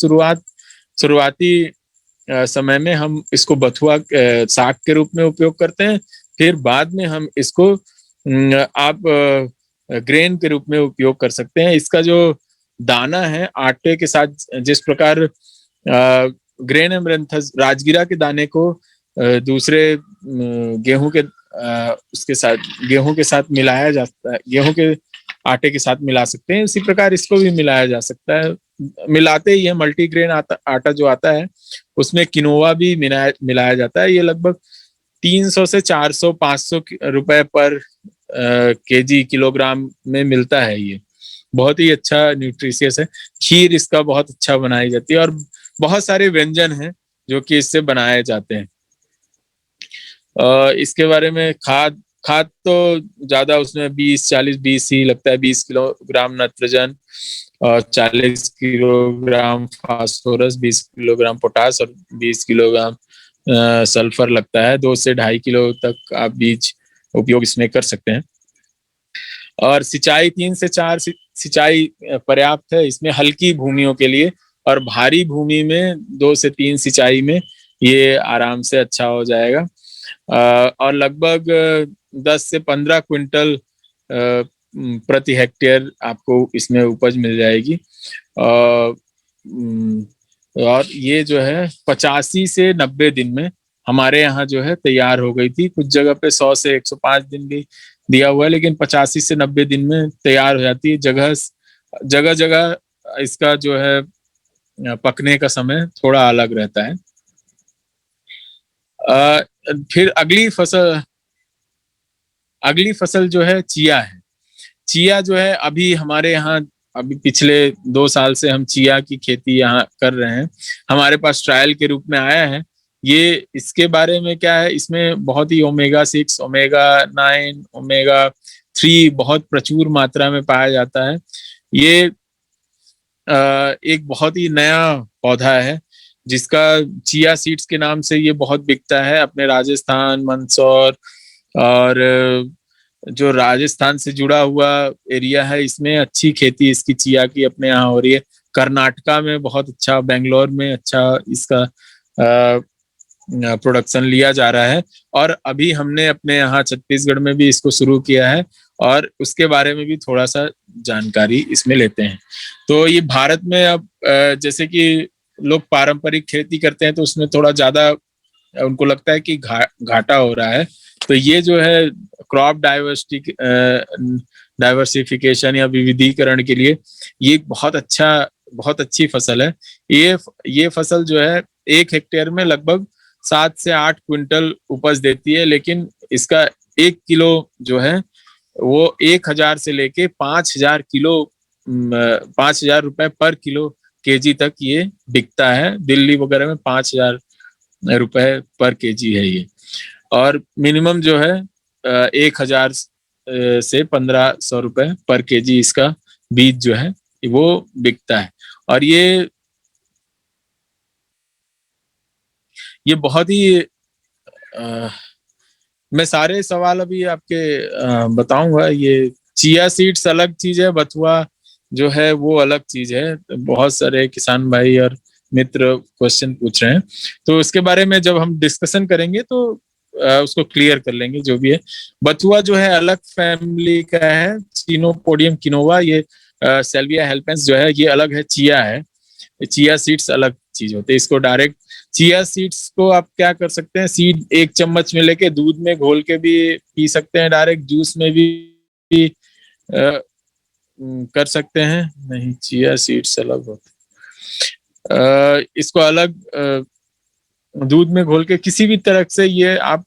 शुरुआती समय में हम इसको बथुआ साग के रूप में उपयोग करते हैं, फिर बाद में हम इसको आप ग्रेन के रूप में उपयोग कर सकते हैं। इसका जो दाना है आटे के साथ, जिस प्रकार ग्रेन एमरैंथस राजगिरा के दाने को दूसरे गेहूं के उसके साथ गेहूं के साथ मिलाया जाता है, गेहूं के आटे के साथ मिला सकते हैं, उसी प्रकार इसको भी मिलाया जा सकता है। मिलाते ही है मल्टीग्रेन आटा जो आता है उसमें किनोवा भी मिलाया जाता है। ये लगभग 300 से 400-500 रुपए पर केजी किलोग्राम में मिलता है ये। बहुत ही अच्छा न्यूट्रिशियस है। खीर इसका बहुत अच्छा बनाई जाती है और बहुत सारे व्यंजन हैं जो कि इससे बनाए जाते हैं। इसके बारे में खाद खाद तो ज्यादा उसमें 20 ही लगता है। 20 किलोग्राम नाइट्रोजन और 40 किलोग्राम फास्फोरस, 20 किलोग्राम पोटास और 20 किलोग्राम सल्फर लगता है। 2 से 2.5 किलो तक आप बीज उपयोग इसमें कर सकते हैं। और सिंचाई 3 से 4 सिंचाई पर्याप्त है इसमें हल्की भूमियों के लिए, और भारी भूमि में 2 से 3 सिंचाई में ये आराम से अच्छा हो जाएगा। और लगभग 10 से 15 क्विंटल प्रति हेक्टेयर आपको इसमें उपज मिल जाएगी। और ये जो है 85 से 90 दिन में हमारे यहाँ जो है तैयार हो गई थी। कुछ जगह पे 100 से 105 दिन भी दिया हुआ है, लेकिन 85 से 90 दिन में तैयार हो जाती है। जगह जगह इसका जो है पकने का समय थोड़ा अलग रहता है। फिर अगली फसल जो है चिया है। चिया जो है अभी हमारे यहाँ अभी पिछले 2 साल से हम चिया की खेती यहाँ कर रहे हैं। हमारे पास ट्रायल के रूप में आया है ये। इसके बारे में क्या है, इसमें बहुत ही ओमेगा 6, ओमेगा 9, ओमेगा 3 बहुत प्रचुर मात्रा में पाया जाता है। ये एक बहुत ही नया पौधा है जिसका चिया सीड्स के नाम से ये बहुत बिकता है अपने राजस्थान, मंदसौर और जो राजस्थान से जुड़ा हुआ एरिया है इसमें अच्छी खेती इसकी चिया की अपने यहाँ हो रही है। कर्नाटका में बहुत अच्छा, बेंगलोर में अच्छा इसका प्रोडक्शन लिया जा रहा है। और अभी हमने अपने यहाँ छत्तीसगढ़ में भी इसको शुरू किया है और उसके बारे में भी थोड़ा सा जानकारी इसमें लेते हैं। तो ये भारत में अब जैसे कि लोग पारंपरिक खेती करते हैं तो उसमें थोड़ा ज्यादा उनको लगता है कि घाटा हो रहा है। तो ये जो है क्रॉप डाइवर्सिफिकेशन या विविधीकरण के लिए ये बहुत अच्छी फसल है। ये फसल जो है 1 हेक्टेयर में लगभग 7 से 8 क्विंटल उपज देती है, लेकिन इसका 1 किलो जो है वो 1000 से लेके 5000 रुपए पर किलो केजी तक ये बिकता है। दिल्ली वगैरह में 5000 रुपए पर केजी है ये। और मिनिमम जो है 1000 से 1500 रुपए पर केजी इसका बीज जो है वो बिकता है। और ये बहुत ही मैं सारे सवाल अभी आपके बताऊंगा। ये चिया सीड्स अलग चीज है, बथुआ जो है वो अलग चीज है। बहुत सारे किसान भाई और मित्र क्वेश्चन पूछ रहे हैं, तो उसके बारे में जब हम डिस्कशन करेंगे तो उसको क्लियर कर लेंगे जो भी है। बथुआ जो है अलग फैमिली का है, चिनोपोडियम किनोवा। ये सेल्विया हेल्पेंस जो है ये अलग है, चिया है। चिया सीड्स अलग चीज होते हैं। इसको डायरेक्ट चिया सीड्स को आप क्या कर सकते हैं, सीड 1 चम्मच में लेके दूध में घोल के भी पी सकते हैं, डायरेक्ट जूस में भी कर सकते हैं। नहीं, चिया सीड्स अलग होते हैं। इसको अलग दूध में घोल के किसी भी तरह से ये आप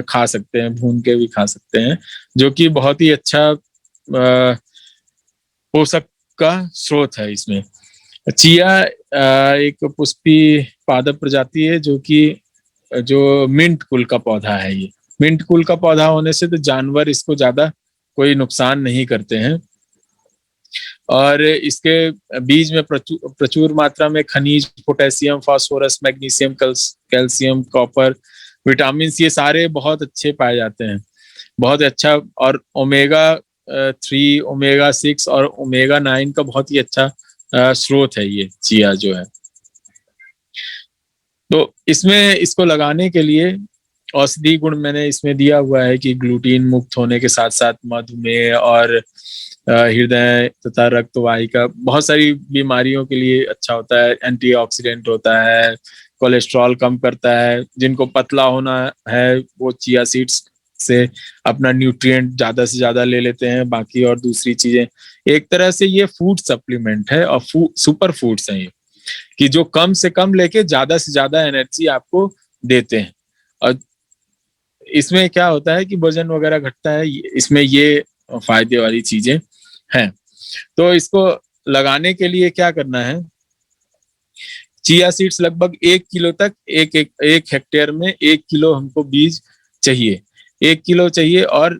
खा सकते हैं, भून के भी खा सकते हैं, जो कि बहुत ही अच्छा पोषक का स्रोत है इसमें। चिया एक पुष्पी पादप प्रजाति है जो मिंट कुल का पौधा है। ये मिंट कुल का पौधा होने से तो जानवर इसको ज्यादा कोई नुकसान नहीं करते हैं। और इसके बीज में प्रचुर मात्रा में खनिज, potassium, phosphorus, magnesium, calcium, copper, vitamin, ये सारे बहुत अच्छे पाए जाते हैं। बहुत अच्छा। और ओमेगा 3, ओमेगा 6 और ओमेगा 9 का बहुत ही अच्छा स्रोत है ये चिया जो है। तो इसमें इसको लगाने के लिए औषधि गुण मैंने इसमें दिया हुआ है कि ग्लूटीन मुक्त होने के साथ साथ मधुमेह और हृदय तथा रक्तवाहिका बहुत सारी बीमारियों के लिए अच्छा होता है। एंटीऑक्सीडेंट होता है, कोलेस्ट्रॉल कम करता है। जिनको पतला होना है वो चिया सीड्स से अपना न्यूट्रिएंट ज्यादा से ज्यादा ले लेते हैं, बाकी और दूसरी चीजें। एक तरह से ये फूड सप्लीमेंट है और सुपर फूड्स हैं ये, कि जो कम से कम लेके ज्यादा से ज्यादा एनर्जी आपको देते हैं। और इसमें क्या होता है कि वजन वगैरह घटता है, इसमें ये फायदे वाली चीजें हैं। तो इसको लगाने के लिए क्या करना है, चिया सीड्स लगभग 1 किलो तक, एक हेक्टेयर में 1 किलो हमको बीज चाहिए, 1 किलो चाहिए। और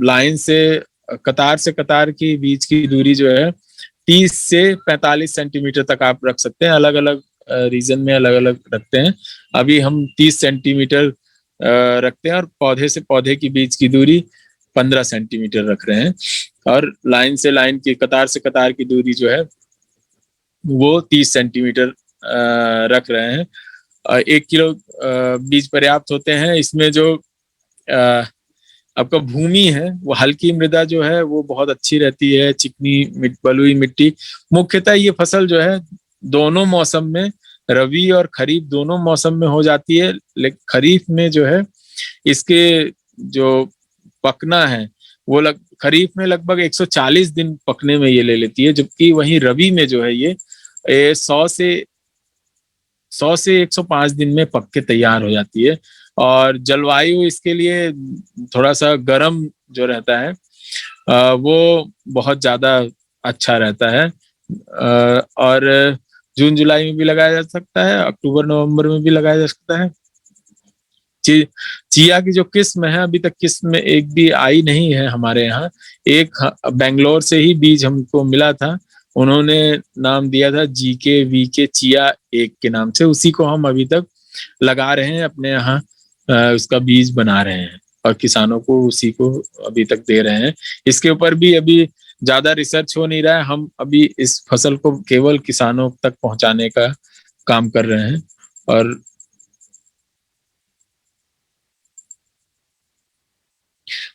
लाइन से कतार की बीज की दूरी जो है 30 से 45 सेंटीमीटर तक आप रख सकते हैं। अलग अलग रीजन में अलग अलग रखते हैं। अभी हम 30 सेंटीमीटर रखते हैं और पौधे से पौधे की बीज की दूरी 15 सेंटीमीटर रख रहे हैं। और लाइन से लाइन की, कतार से कतार की दूरी जो है वो 30 सेंटीमीटर रख रहे हैं। 1 किलो बीज पर्याप्त होते हैं। इसमें जो आपका भूमि है वो हल्की मृदा जो है वो बहुत अच्छी रहती है, चिकनी बलुई मिट्टी। मुख्यतः ये फसल जो है दोनों मौसम में, रबी और खरीफ दोनों मौसम में हो जाती है। लेकिन खरीफ में जो है इसके जो पकना है वो खरीफ में लगभग 140 दिन पकने में ये ले लेती है, जबकि वहीं रबी में जो है ये 100 से 105 दिन में पक के तैयार हो जाती है। और जलवायु इसके लिए थोड़ा सा गर्म जो रहता है वो बहुत ज्यादा अच्छा रहता है। और जून जुलाई में भी लगाया जा सकता है, अक्टूबर नवंबर में भी लगाया जा सकता है। चिया की जो किस्म है, अभी तक किस्म एक भी आई नहीं है हमारे यहाँ। एक बेंगलोर से ही बीज हमको मिला था, उन्होंने नाम दिया था GK-VK चिया 1 के नाम से। उसी को हम अभी तक लगा रहे हैं अपने यहाँ, उसका बीज बना रहे हैं और किसानों को उसी को अभी तक दे रहे हैं। इसके ऊपर भी अभी ज्यादा रिसर्च हो नहीं रहा है। हम अभी इस फसल को केवल किसानों तक पहुंचाने का काम कर रहे हैं। और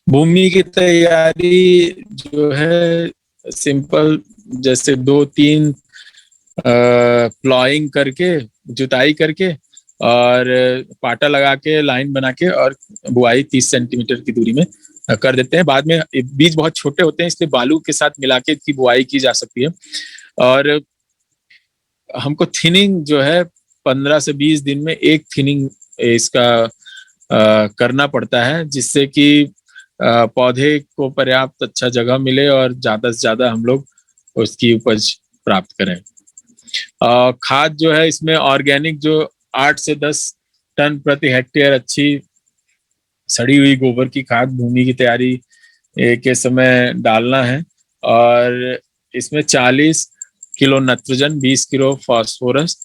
भूमि की तैयारी जो है सिंपल, जैसे 2-3 प्लॉइंग करके, जुताई करके और पाटा लगा के, लाइन बना के, और बुआई 30 सेंटीमीटर की दूरी में कर देते हैं। बाद में बीज बहुत छोटे होते हैं, इसलिए बालू के साथ मिला के इसकी बुआई की जा सकती है। और हमको थिनिंग जो है 15 से 20 दिन में एक थिनिंग इसका करना पड़ता है, जिससे कि पौधे को पर्याप्त अच्छा जगह मिले और ज्यादा से ज्यादा हम लोग उसकी उपज प्राप्त करें। खाद जो है इसमें ऑर्गेनिक जो 8 से 10 टन प्रति हेक्टेयर अच्छी सड़ी हुई गोबर की खाद भूमि की तैयारी के समय डालना है। और इसमें 40 kilo nitrogen, 20 kilo phosphorus,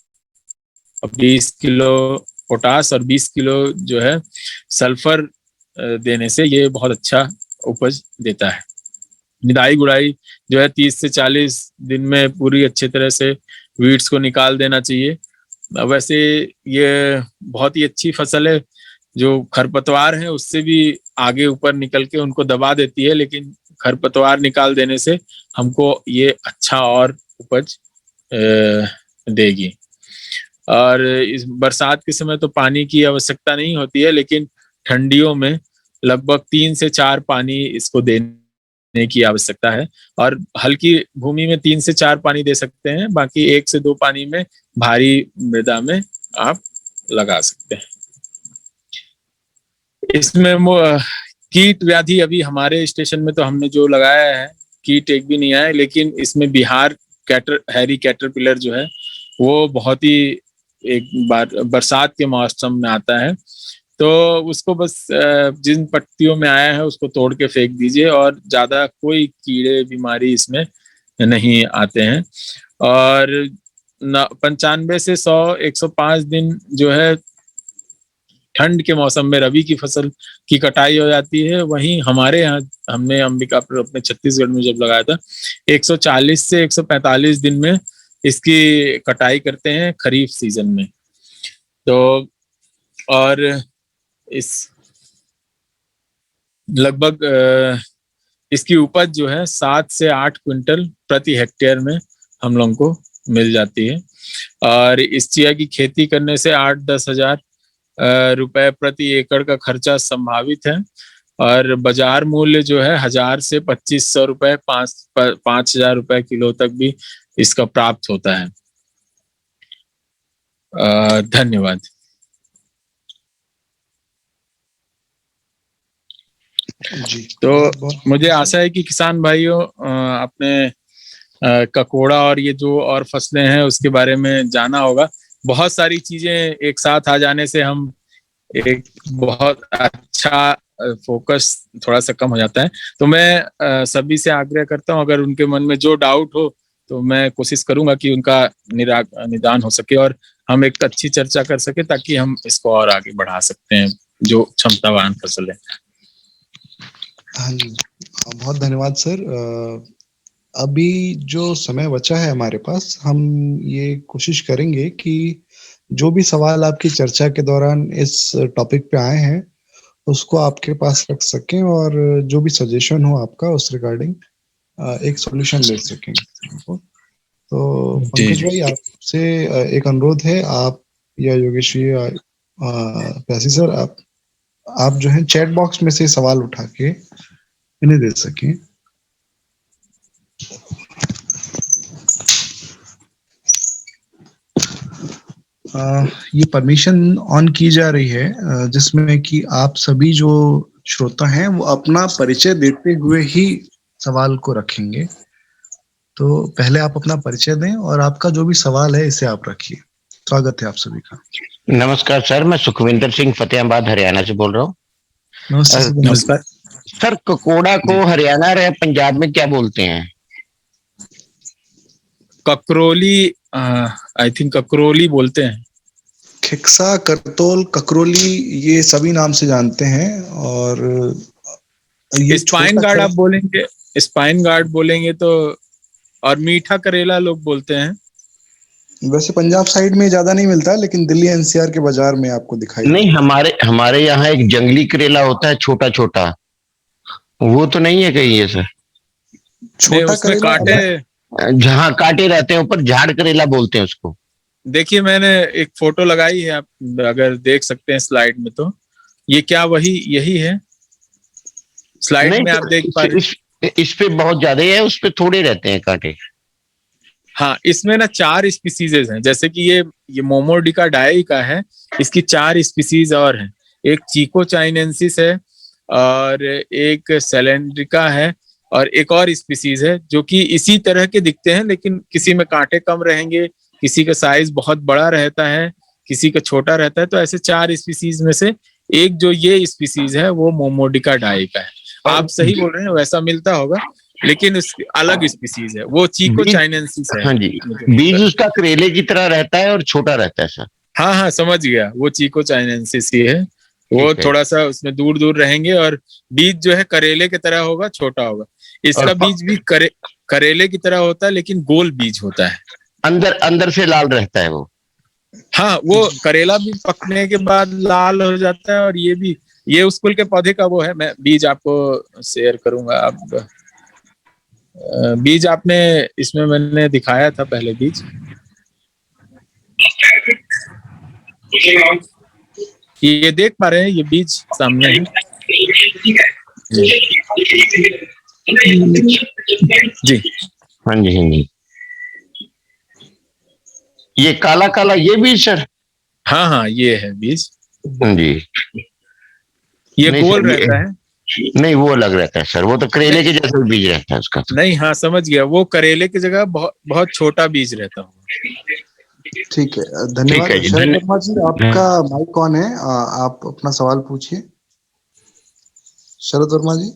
20 kilo potash और 20 किलो जो है सल्फर देने से ये बहुत अच्छा उपज देता है। निदाई गुड़ाई जो है 30 से 40 दिन में पूरी अच्छी तरह से वीड्स को निकाल देना चाहिए। वैसे ये बहुत ही अच्छी फसल है, जो खरपतवार है उससे भी आगे ऊपर निकल के उनको दबा देती है, लेकिन खरपतवार निकाल देने से हमको ये अच्छा और उपज देगी। और इस बरसात के समय तो पानी की आवश्यकता नहीं होती है, लेकिन ठंडियों में लगभग 3 से 4 पानी इसको देने की आवश्यकता है। और हल्की भूमि में 3 से 4 पानी दे सकते हैं, बाकी 1 से 2 पानी में भारी मृदा में आप लगा सकते हैं। इसमें कीट व्याधि अभी हमारे स्टेशन में तो हमने जो लगाया है कीट एक भी नहीं आया, लेकिन इसमें बिहार हैरी कैटरपिलर जो है वो बहुत ही एक बार बरसात के मौसम में आता है। तो उसको बस जिन पत्तियों में आया है उसको तोड़ के फेंक दीजिए, और ज्यादा कोई कीड़े बीमारी इसमें नहीं आते हैं। और 95 से 100-105 दिन जो है ठंड के मौसम में रबी की फसल की कटाई हो जाती है। वहीं हमारे यहाँ हमने अंबिकापुर अपने छत्तीसगढ़ में जब लगाया था 140 से 145 दिन में इसकी कटाई करते हैं खरीफ सीजन में। तो और इस लगभग इसकी उपज जो है 7 से 8 क्विंटल प्रति हेक्टेयर में हम लोगों को मिल जाती है। और इस चिया की खेती करने से 8-10 हजार रुपए प्रति एकड़ का खर्चा संभावित है। और बाजार मूल्य जो है 1000 से 2500 रुपए, 5000 रुपए किलो तक भी इसका प्राप्त होता है। धन्यवाद। जी। तो मुझे आशा है कि किसान भाइयों अपने ककोड़ा और ये जो और फसलें हैं उसके बारे में जाना होगा। बहुत सारी चीजें एक साथ आ जाने से हम एक बहुत अच्छा फोकस थोड़ा सा कम हो जाता है। तो मैं सभी से आग्रह करता हूँ, अगर उनके मन में जो डाउट हो तो मैं कोशिश करूंगा कि उनका निदान हो सके और हम एक अच्छी चर्चा कर सके, ताकि हम इसको और आगे बढ़ा सकते हैं जो क्षमतावान फसल है। हाँ जी, बहुत धन्यवाद सर। अभी जो समय बचा है हमारे पास, हम ये कोशिश करेंगे कि जो भी सवाल आपकी चर्चा के दौरान इस टॉपिक पे आए हैं, उसको आपके पास रख सकें और जो भी सजेशन हो आपका उस रिगार्डिंग एक सॉल्यूशन ले सकें। तो पंकज भाई, आपसे एक अनुरोध है, आप या योगेश्वरी प्यासी सर, आप जो है चैट बॉक्स में से सवाल उठा के इन्हें दे सकें। ये परमिशन ऑन की जा रही है, जिसमें कि आप सभी जो श्रोता हैं वो अपना परिचय देते हुए ही सवाल को रखेंगे। तो पहले आप अपना परिचय दें और आपका जो भी सवाल है इसे आप रखिए। स्वागत है आप सभी का। नमस्कार सर, मैं सुखविंदर सिंह फतेहाबाद हरियाणा से बोल रहा हूँ। नमस्कार सर, ककोड़ा को हरियाणा या पंजाब में क्या बोलते हैं? ककरोली, आई थिंक ककरोली बोलते हैं। खिक्सा, करतोल, ककरोली, ये सभी नाम से जानते हैं। और ये स्पाइन गार्ड आप बोलेंगे, स्पाइन गार्ड बोलेंगे तो, और मीठा करेला लोग बोलते हैं। वैसे पंजाब साइड में ज्यादा नहीं मिलता, लेकिन दिल्ली एनसीआर के बाजार में आपको दिखाई नहीं, हमारे यहाँ एक जंगली करेला होता है, छोटा छोटा, वो तो नहीं है कहीं ये सर? छोटा करेला, कांटे, जहाँ कांटे रहते हैं ऊपर, झाड़ करेला बोलते हैं उसको। देखिए मैंने एक फोटो लगाई है, आप अगर देख सकते हैं स्लाइड में, तो ये क्या वही यही है? स्लाइड में आप देख पा रहे? इस पे बहुत ज्यादा है, उस पे थोड़े रहते हैं कांटे। हाँ, इसमें ना 4 स्पीसीज हैं। जैसे कि ये मोमोर्डिका डाई का है, इसकी 4 स्पीसीज और हैं। एक चीको चाइनेंसिस है, और एक सेलेंड्रिका है, और एक और स्पीसीज है जो कि इसी तरह के दिखते हैं, लेकिन किसी में कांटे कम रहेंगे, किसी का साइज बहुत बड़ा रहता है, किसी का छोटा रहता है। तो ऐसे 4 स्पीसीज में से एक जो ये स्पीसीज है वो मोमोर्डिका डाई का है। आप सही बोल रहे हैं, वैसा मिलता होगा, लेकिन उसकी अलग स्पीसीज है, वो चीको चाइनेंसिस है। हाँ जी, बीज उसका करेले की तरह रहता है और छोटा रहता है सर। हाँ हाँ, समझ गया, वो चीको चाइनेंसिस ही है। वो थोड़ा सा उसमें दूर दूर रहेंगे, और बीज जो है करेले की तरह होगा, छोटा होगा। इसका बीज भी करेले की तरह होता है, लेकिन गोल बीज होता है, अंदर से लाल रहता है वो। हाँ, वो करेला भी पकने के बाद लाल हो जाता है, और ये भी, ये उस कुल के पौधे का वो है। मैं बीज आपको शेयर करूंगा। आप बीज आपने इसमें मैंने दिखाया था पहले बीज, ये देख पा रहे हैं, ये बीज सामने है जी। हाँ जी, हाँ जी, ये काला काला ये बीज सर? हाँ हाँ, ये है बीज। हाँ जी, ये गोल रहता है। नहीं, वो अलग रहता है सर, वो तो करेले के जैसा बीज रहता है उसका। नहीं, हाँ समझ गया, वो करेले की जगह बहुत बहुत छोटा बीज रहता होगा। ठीक है, धन्यवाद। शरद वर्मा जी, आपका माइक कौन है? आप अपना सवाल पूछिए, शरद वर्मा जी।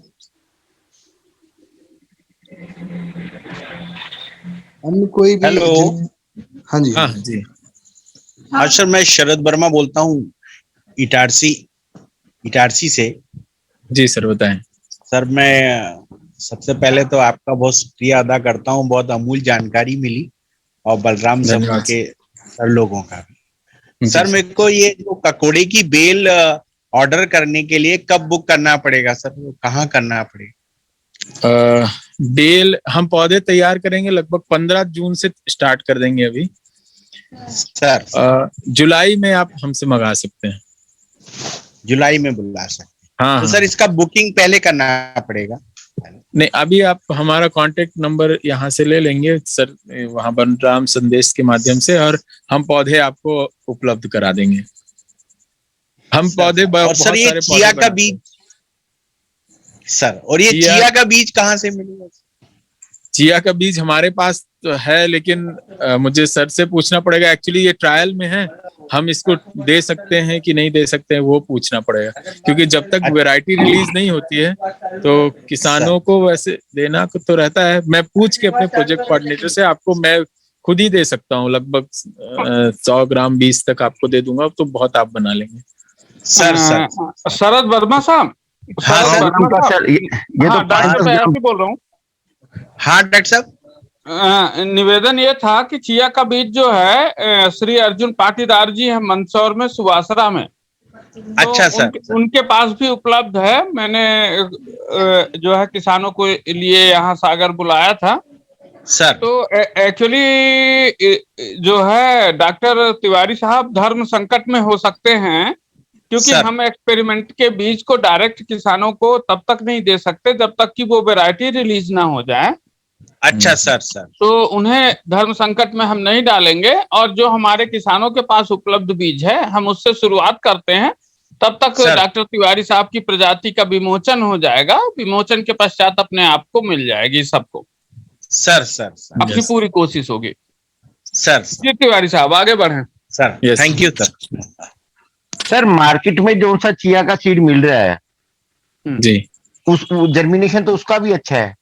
अन्य कोई भी? हेलो। हाँ जी, हाँ जी, हाँ सर, मैं शरद वर्मा बोलता हूँ, इटारसी से। जी सर, बताएं। सर, मैं सबसे पहले तो आपका बहुत शुक्रिया अदा करता हूँ, बहुत अमूल्य जानकारी मिली, और बलराम समूह के सर लोगों का भी। सर, मेरे को ये जो ककोड़े की बेल ऑर्डर करने के लिए कब बुक करना पड़ेगा सर? कहाँ करना पड़ेगा? बेल हम पौधे तैयार करेंगे, लगभग 15 जून से स्टार्ट कर देंगे अभी सर। जुलाई में आप हमसे मंगा सकते हैं। जुलाई में बुला सकते हैं? हाँ, तो सर इसका बुकिंग पहले करना पड़ेगा? नहीं, अभी आप हमारा कांटेक्ट नंबर यहाँ से ले लेंगे सर, वहाँ बलराम संदेश के माध्यम से, और हम पौधे आपको उपलब्ध करा देंगे। हम पौधे और सर, ये चिया का बीज, सर, और ये चिया का बीज कहाँ से मिलेगा? चिया का बीज हमारे पास तो है, लेकिन मुझे सर से पूछना पड़ेगा। एक्चुअली ये ट्रायल में है, हम इसको दे सकते हैं कि नहीं दे सकते हैं वो पूछना पड़ेगा, क्योंकि जब तक वैरायटी रिलीज नहीं होती है तो किसानों को वैसे देना तो रहता है। मैं पूछ के अपने प्रोजेक्ट कोऑर्डिनेटर से आपको मैं खुद ही दे सकता हूँ, लगभग 100 ग्राम बीज तक आपको दे दूंगा, तो बहुत आप बना लेंगे। सर शरद वर्मा साहब, हाँ सर, ये तो डॉक्टर मैं ऐसे बोल रहा हूँ। हाँ डॉक्टर साहब, निवेदन ये था कि चिया का बीज जो है श्री अर्जुन पाटीदार जी है मंदसौर में, सुवासरा में। अच्छा तो सर, उनके पास भी उपलब्ध है। मैंने जो है किसानों को लिए यहाँ सागर बुलाया था सर। तो एक्चुअली जो है डॉक्टर तिवारी साहब धर्म संकट में हो सकते हैं, क्योंकि हम एक्सपेरिमेंट के बीज को डायरेक्ट किसानों को तब तक नहीं दे सकते जब तक कि वो वैरायटी रिलीज ना हो जाए। अच्छा सर। तो उन्हें धर्म संकट में हम नहीं डालेंगे, और जो हमारे किसानों के पास उपलब्ध बीज है हम उससे शुरुआत करते हैं। तब तक डॉक्टर तिवारी साहब की प्रजाति का विमोचन हो जाएगा, विमोचन के पश्चात अपने आप को मिल जाएगी सबको। सर अपनी पूरी कोशिश होगी। सर तिवारी साहब आगे बढ़े। Sir thank you sir. Sir market में जो सा चिया का सीड मिल रहा है जी, उस जर्मिनेशन तो उसका भी अच्छा है।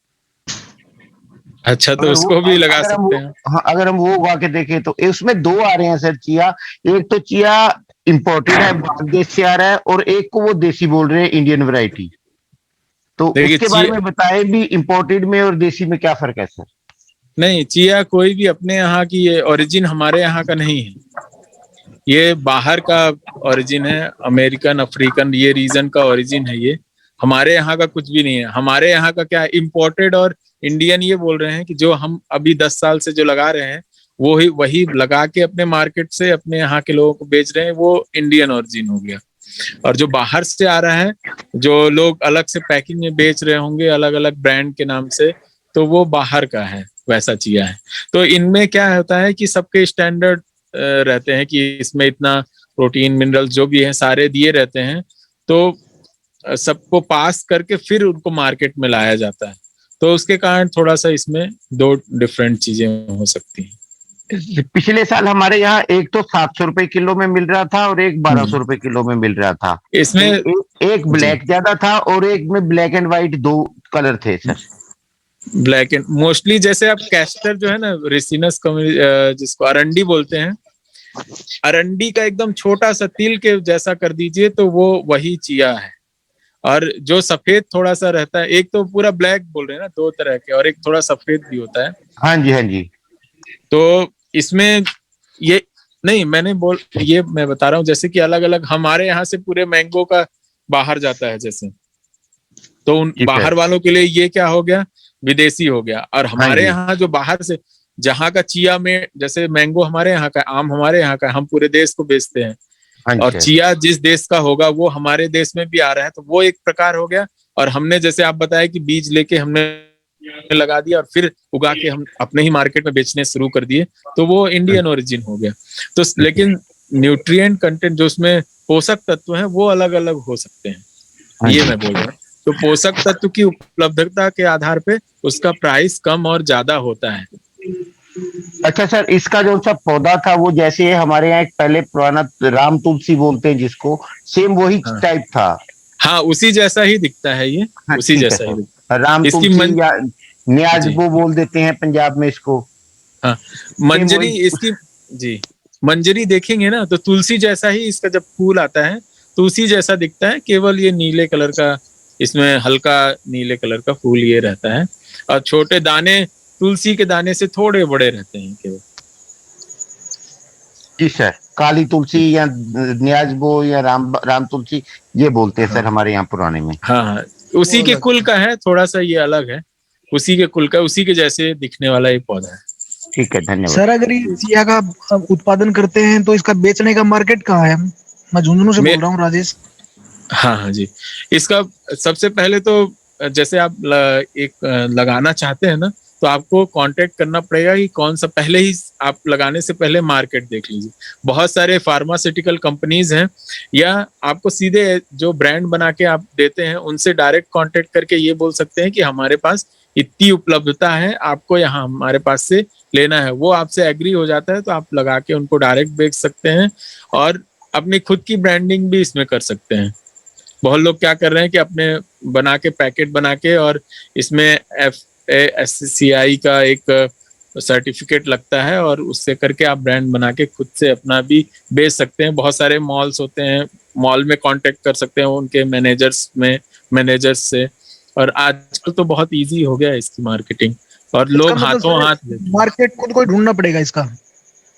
अच्छा, तो उसको भी लगा सकते हैं। हाँ, अगर हम वो उगा के देखें तो उसमें दो आ रहे हैं सर चिया। एक तो चिया इंपोर्टेड है, बाहर देश से आ रहा है, और एक को वो देसी बोल रहे हैं, इंडियन वैरायटी। तो उसके बारे में बताएं भी, इंपोर्टेड में और देसी में क्या फर्क है सर? नहीं, चिया कोई भी अपने यहाँ की, ये ओरिजिन हमारे यहाँ का नहीं है, ये बाहर का ओरिजिन है, अमेरिकन अफ्रीकन ये रीजन का ओरिजिन है। ये हमारे यहाँ का कुछ भी नहीं है। हमारे यहाँ का क्या है, इम्पोर्टेड और इंडियन ये बोल रहे हैं कि जो हम अभी 10 साल से जो लगा रहे हैं वो ही वही लगा के अपने मार्केट से अपने यहाँ के लोगों को बेच रहे हैं, वो इंडियन ओरिजिन हो गया। और जो बाहर से आ रहा है, जो लोग अलग से पैकिंग में बेच रहे होंगे अलग अलग ब्रांड के नाम से, तो वो बाहर का है, वैसा चिया है। तो इनमें क्या होता है कि सबके स्टैंडर्ड रहते हैं कि इसमें इतना प्रोटीन मिनरल जो भी है सारे दिए रहते हैं, तो सबको पास करके फिर उनको मार्केट में लाया जाता है। तो उसके कारण थोड़ा सा इसमें दो डिफरेंट चीजें हो सकती हैं। पिछले साल हमारे यहाँ एक तो 700 रुपए किलो में मिल रहा था और एक 1200 रुपए किलो में मिल रहा था। इसमें एक ब्लैक ज्यादा था और एक में ब्लैक एंड व्हाइट दो कलर थे सर। ब्लैक एंड मोस्टली, जैसे आप कैस्टर जो है ना, रेसिनस जिसको अरंडी बोलते हैं, अरंडी का एकदम छोटा सा तिल के जैसा कर दीजिए तो वो वही चिया है। और जो सफेद थोड़ा सा रहता है, एक तो पूरा ब्लैक बोल रहे हैं ना, दो तरह के, और एक थोड़ा सफेद भी होता है। हाँ जी। तो इसमें ये नहीं, ये मैं बता रहा हूँ, जैसे कि अलग अलग हमारे यहाँ से पूरे मैंगो का बाहर जाता है जैसे, तो उन बाहर वालों के लिए ये क्या हो गया, विदेशी हो गया। और हमारे यहाँ जो बाहर से, जहाँ का चिया में, जैसे मैंगो हमारे यहाँ का, आम हमारे यहाँ का, हम पूरे देश को बेचते हैं, और चिया जिस देश का होगा वो हमारे देश में भी आ रहा है, तो वो एक प्रकार हो गया। और हमने जैसे आप बताया कि बीज लेके हमने लगा दिया और फिर उगा के हम अपने ही मार्केट में बेचने शुरू कर दिए, तो वो इंडियन ओरिजिन हो गया। तो लेकिन न्यूट्रिएंट कंटेंट जो उसमें पोषक तत्व हैं वो अलग अलग हो सकते हैं, ये मैं बोल रहा हूँ। तो पोषक तत्व की उपलब्धता के आधार पे उसका प्राइस कम और ज्यादा होता है। अच्छा सर, इसका जो सा पौधा था वो जैसे हमारे यहाँ एक पहले पुराना राम तुलसी बोलते हैं जिसको, सेम वही टाइप था। हाँ, उसी जैसा ही दिखता है ये। उसी जैसा ही राम तुलसी या न्याजबो बोल देते हैं पंजाब में इसको। हाँ, मंजरी इसकी जी, मंजरी देखेंगे ना तो तुलसी जैसा ही इसका जब फूल आता है तो उसी जैसा दिखता है, केवल ये नीले कलर का, इसमें हल्का नीले कलर का फूल ये रहता है, और छोटे दाने तुलसी के दाने से थोड़े बड़े रहते हैं केवल। जी सर, काली तुलसी या न्याजबो या राम तुलसी ये बोलते हैं सर हमारे यहाँ पुराने में। हाँ, उसी के कुल का है, थोड़ा सा ये अलग है, उसी के कुल का, उसी के जैसे दिखने वाला ये पौधा है। ठीक है, धन्यवाद सर। अगर ये चिया का उत्पादन करते हैं तो इसका बेचने का मार्केट कहाँ है? मैं झुंझुनू से बोल रहा हूँ, राजेश। हाँ जी, इसका सबसे पहले तो जैसे आप एक लगाना चाहते हैं ना, तो आपको कांटेक्ट करना पड़ेगा कि कौन सा, पहले ही आप लगाने से पहले मार्केट देख लीजिए। बहुत सारे फार्मास्यूटिकल कंपनीज हैं, या आपको सीधे जो ब्रांड बना के आप देते हैं उनसे डायरेक्ट कांटेक्ट करके ये बोल सकते हैं कि हमारे पास इतनी उपलब्धता है, आपको यहाँ हमारे पास से लेना है। वो आपसे एग्री हो जाता है तो आप लगा के उनको डायरेक्ट बेच सकते हैं और अपनी खुद की ब्रांडिंग भी इसमें कर सकते हैं। बहुत लोग क्या कर रहे हैं कि अपने बना के पैकेट बना के, और इसमें FASCI का एक सर्टिफिकेट लगता है, और उससे करके आप ब्रांड बना के खुद से अपना भी बेच सकते हैं। बहुत सारे मॉल्स होते हैं, मॉल में कांटेक्ट कर सकते हैं उनके मैनेजर्स से, और आजकल तो बहुत इजी हो गया है इसकी मार्केटिंग, और लोग हाथों हाथ मार्केट को ढूंढना पड़ेगा इसका।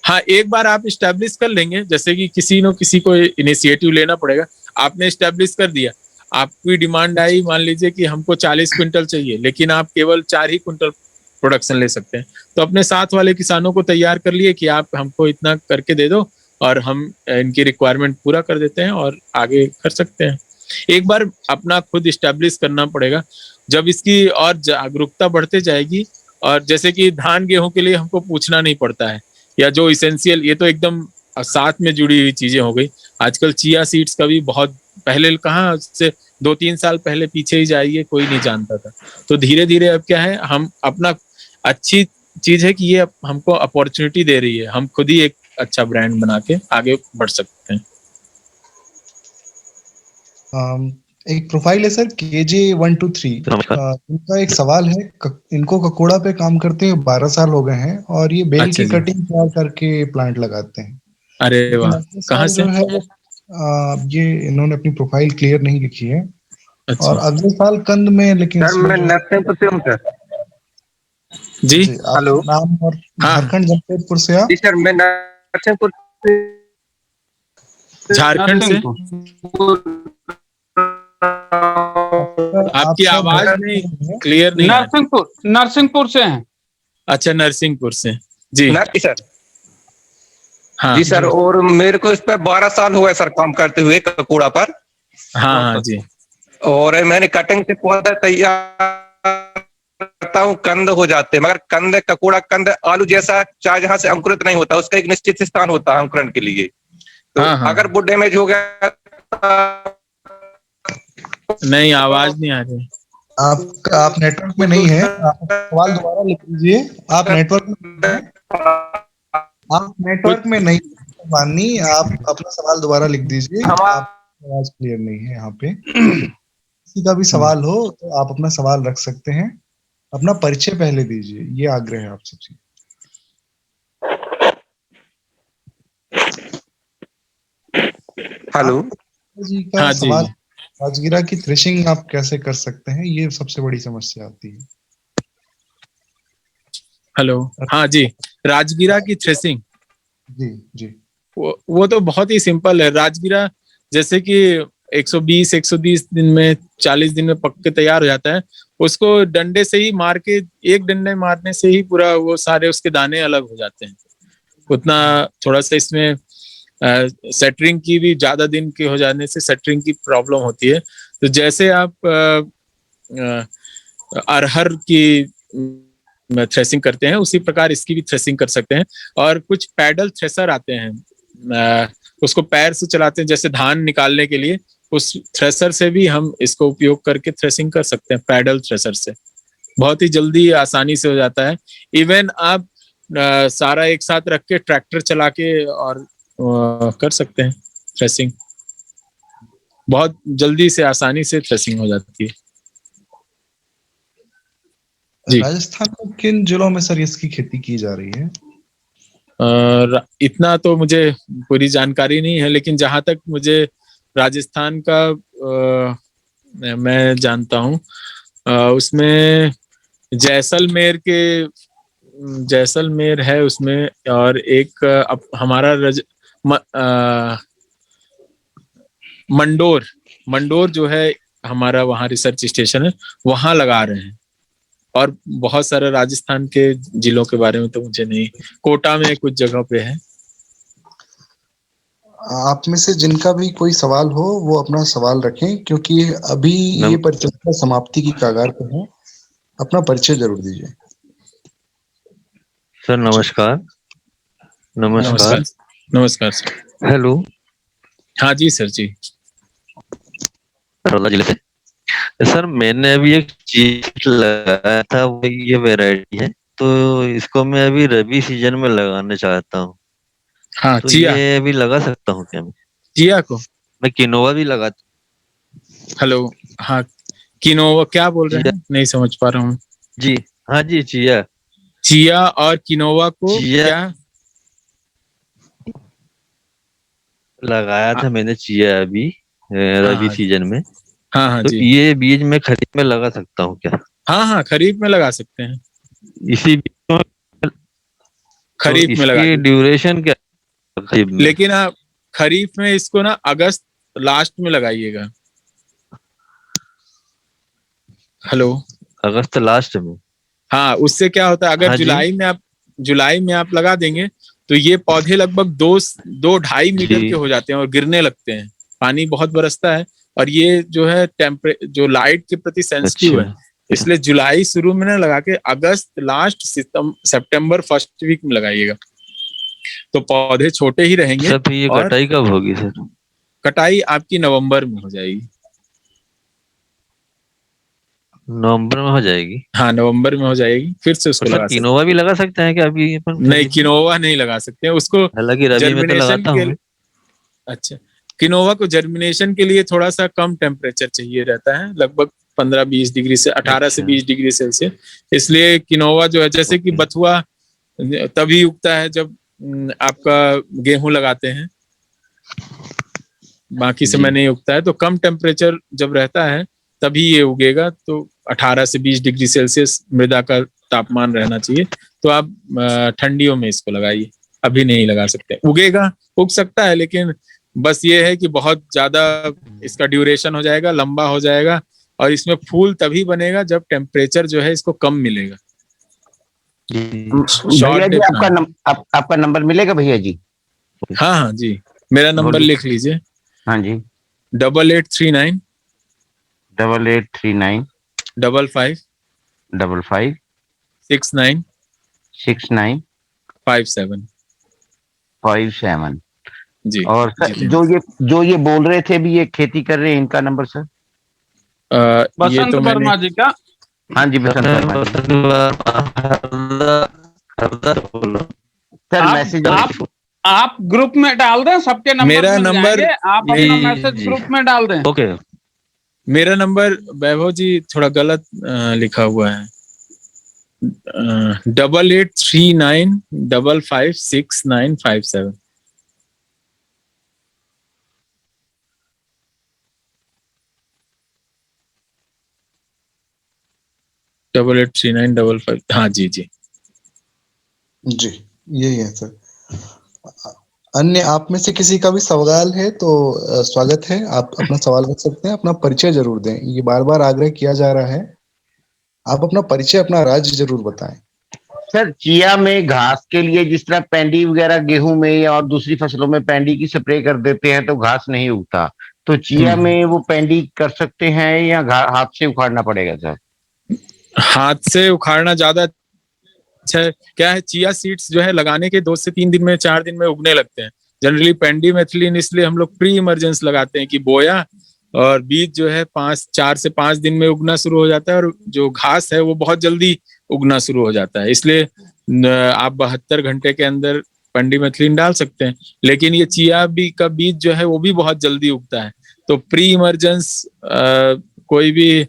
हाँ, एक बार आप इस्टेब्लिश कर लेंगे, जैसे कि किसी को इनिशिएटिव लेना पड़ेगा। आपने इस्टेब्लिश कर दिया, आपकी डिमांड आई, मान लीजिए कि हमको 40 क्विंटल चाहिए, लेकिन आप केवल 4 ही क्विंटल प्रोडक्शन ले सकते हैं, तो अपने साथ वाले किसानों को तैयार कर लिए कि आप हमको इतना करके दे दो और हम इनकी रिक्वायरमेंट पूरा कर देते हैं और आगे कर सकते हैं। एक बार अपना खुद इस्टेब्लिश करना पड़ेगा। जब इसकी और जागरूकता बढ़ते जाएगी, और जैसे कि धान गेहूं के लिए हमको पूछना नहीं पड़ता है, या जो इसेंशियल, ये तो एकदम साथ में जुड़ी हुई चीजें हो गई। आजकल चिया सीड्स का भी बहुत, पहले कहाँ से 2-3 साल पहले पीछे ही जाइए, कोई नहीं जानता था। तो धीरे धीरे अब क्या है, हम अपना, अच्छी चीज है कि ये हमको अपॉर्चुनिटी दे रही है, हम खुद ही एक अच्छा ब्रांड बना के आगे बढ़ सकते हैं। एक प्रोफाइल है सर KJ123, इनका एक सवाल है। इनको ककोड़ा पे काम करते हैं 12 साल हो गए हैं, और ये बेल की कटिंग तैयार करके प्लांट लगाते हैं। अरे वाह, कहाँ से है वो? ये इन्होंने अपनी प्रोफाइल क्लियर नहीं लिखी है। अच्छा। और अगले साल कंद में, लेकिन सर मैं नरसिंहपुर से हूँ सर। जी, हेलो, नाम और झारखंड जमशेदपुर से आप? जी सर, मैं नरसिंहपुर झारखंड से। आपकी आवाज नहीं क्लियर नहीं। नरसिंहपुर से हैं। अच्छा, नरसिंहपुर से, जी सर। हाँ जी सर, और मेरे को इस पे 12 साल हुए सर काम करते हुए ककोड़ा पर। हाँ हाँ जी। और मैंने कटिंग से पौधा तैयार करता हूँ, कंद हो जाते हैं, मगर कंद, ककोड़ा कंद आलू जैसा चाहे जहाँ से अंकुरित नहीं होता, उसका एक निश्चित स्थान होता है अंकुरण के लिए। तो अगर वो डैमेज हो गया, नहीं आवाज नहीं आ रही। आप नेटवर्क में नहीं है, आप सवाल दोबारा लिख लीजिए। आप नेटवर्क में नहीं माननी, आप अपना सवाल दोबारा लिख दीजिए। आवाज क्लियर नहीं है यहाँ पे। किसी का भी सवाल हो तो आप अपना सवाल रख सकते हैं, अपना परिचय पहले दीजिए, ये आग्रह है आप सबसे। हेलो जी का सवाल, राजगिरा की थ्रेशिंग आप कैसे कर सकते हैं, ये सबसे बड़ी समस्या आती है। हेलो, हाँ जी, राजगिरा की थ्रेशिंग। जी जी, वो तो बहुत ही सिंपल है। राजगिरा जैसे कि 120-130 दिन में, 40 दिन में पक के तैयार हो जाता है। उसको डंडे से ही मार के, एक डंडे मारने से ही पूरा वो सारे उसके दाने अलग हो जाते हैं। उतना थोड़ा सा इसमें सेटरिंग की भी, ज्यादा दिन के हो जाने से सेटरिंग की प्रॉब्लम होती है। तो जैसे आप अरहर की थ्रेसिंग करते हैं, उसी प्रकार इसकी भी थ्रेसिंग कर सकते हैं। और कुछ पैडल थ्रेसर आते हैं, उसको पैर से चलाते हैं, जैसे धान निकालने के लिए, उस थ्रेसर से भी हम इसको उपयोग करके थ्रेसिंग कर सकते हैं। पैडल थ्रेसर से बहुत ही जल्दी आसानी से हो जाता है। इवन आप सारा एक साथ रख के ट्रैक्टर चला के और कर सकते हैं थ्रेसिंग। बहुत जल्दी से, आसानी से थ्रेसिंग हो जाती है। राजस्थान में किन जिलों में सर इसकी खेती की जा रही है? इतना तो मुझे पूरी जानकारी नहीं है, लेकिन जहां तक मुझे राजस्थान का मैं जानता हूँ, उसमें जैसलमेर है उसमें, और एक हमारा मंडोर जो है हमारा, वहाँ रिसर्च स्टेशन है, वहाँ लगा रहे हैं। और बहुत सारे राजस्थान के जिलों के बारे में तो मुझे नहीं, कोटा में कुछ जगह पे है। आप में से जिनका भी कोई सवाल हो वो अपना सवाल रखें, क्योंकि अभी ये परिचर्चा समाप्ति की कगार पर है। अपना परिचय जरूर दीजिए। सर नमस्कार। नमस्कार। नमस्कार सर। हेलो। हाँ जी सर जी। बड़ौदा जिले से। सर मैंने अभी एक चीज लगाया था, वो ये वैरायटी है, तो इसको मैं अभी रबी सीजन में लगाना चाहता हूँ। हाँ तो चिया। ये अभी लगा सकता हूँ क्या मैं? चिया को मैं किनोवा भी लगा। हेलो। हाँ किनोवा क्या बोल रहे चिया। हैं, नहीं समझ पा रहा हूँ। जी हाँ जी, चिया। चिया और किनोवा को चिया क्या? लगाया हाँ था मैंने चिया अभी रबी हाँ सीजन में। हाँ हाँ तो जी। ये बीज मैं खरीफ में लगा सकता हूँ क्या? हाँ हाँ खरीफ में लगा सकते हैं। इसी बीज में? तो खरीफ में लगा इसकी दीजिए, ड्यूरेशन क्या है खरीफ में? लेकिन आप खरीफ में इसको ना अगस्त लास्ट में लगाइएगा। हेलो। अगस्त लास्ट में? हाँ उससे क्या होता है, अगर हाँ जी जुलाई में आप लगा देंगे तो ये पौधे लगभग 2-2.5 मीटर के जी। हो जाते हैं और गिरने लगते हैं। पानी बहुत बरसता है और ये जो है जो लाइट के प्रति सेंसिटिव अच्छा। है, इसलिए जुलाई शुरू में ना लगा के अगस्त लास्ट सितंबर फर्स्ट वीक में लगाइएगा, तो पौधे छोटे ही रहेंगे। सर फिर ये और कटाई कब होगी सर? कटाई आपकी नवंबर में हो जाएगी। नवंबर में हो जाएगी? हाँ नवंबर में हो जाएगी, फिर से उसको और सर लगा सकते किनोवा भी लगा सकते हैं क्या अभी अपन हैं। नहीं खरीफ में? किनोवा नहीं लगा सकते हैं उसको। हालांकि रबी में तो जर्मिनेशन लगाता के हूँ लिए मैं। अच्छा, किनोवा को जर्मिनेशन के लिए थोड़ा सा कम टेम्परेचर चाहिए रहता है, लगभग 15-20 डिग्री से 18 से अच्छा 20 डिग्री सेल्सियस। इसलिए किनोवा जो है, जैसे कि ओके बथुआ तभी उगता है जब आपका गेहूं लगाते हैं, बाकी समय जी। नहीं उगता है। तो कम टेम्परेचर जब रहता है तभी ये उगेगा, तो 18 से 20 डिग्री सेल्सियस मृदा का तापमान रहना चाहिए। तो आप ठंडियों में इसको लगाइए, अभी नहीं लगा सकते। उगेगा, उग सकता है, लेकिन बस ये है कि बहुत ज्यादा इसका ड्यूरेशन हो जाएगा, लंबा हो जाएगा, और इसमें फूल तभी बनेगा जब टेम्परेचर जो है इसको कम मिलेगा। जी शॉर्ट भैया जी डेथ ना हो। आपका नंबर मिलेगा भैया जी? हाँ हाँ जी, मेरा नंबर बोलिए। लिख लीजिए। हाँ जी। 8839 8839 55 55 69 69 57। 57। जी और सर जितेंद्र। जो ये बोल रहे थे भी, ये खेती कर रहे हैं, इनका नंबर सर? ये बसंत तो मैंने वर्मा जी का। हाँ जी बसंत मैं वर्मा जी। वसंत हरदा बोल रहा हूँ। सर आप मैसेज आप आप ग्रुप में डाल दें, सबके नंबर मेरा मिल नंबर जाएंगे। आप ये अपना जी मैसेज जी ग्रुप में डाल दें। ओके। मेरा नंबर वैभव जी थोड़ा गलत लिखा हुआ है। 8839556957। 883955। हाँ जी जी। जी यही है सर। अन्य आप में से किसी का भी सवाल है तो स्वागत है, आप अपना सवाल रख सकते हैं। अपना परिचय जरूर दें, ये बार बार आग्रह किया जा रहा है। आप अपना परिचय, अपना राज्य जरूर बताएं। सर चिया में घास के लिए जिस तरह पेंडी वगैरह गेहूं में या और दूसरी फसलों में पेंडी की स्प्रे कर देते हैं तो घास नहीं उगता, तो चिया में वो पेंडी कर सकते हैं या हाथ से उखाड़ना पड़ेगा सर? हाथ से उखाड़ना ज्यादा अच्छा है। क्या है, चिया सीड्स जो है लगाने के 2 से 3 दिन में, 4 दिन में उगने लगते हैं। जनरली पेंडीमेथिलिन इसलिए हम लोग प्री इमरजेंस लगाते हैं कि बोया और बीज जो है 4 से 5 दिन में उगना शुरू हो जाता है, और जो घास है वो बहुत जल्दी उगना शुरू हो जाता है। इसलिए आप 72 घंटे के अंदर पेंडीमेथिलिन डाल सकते हैं। लेकिन ये चिया का बीज जो है वो भी बहुत जल्दी उगता है, तो प्री इमरजेंस कोई भी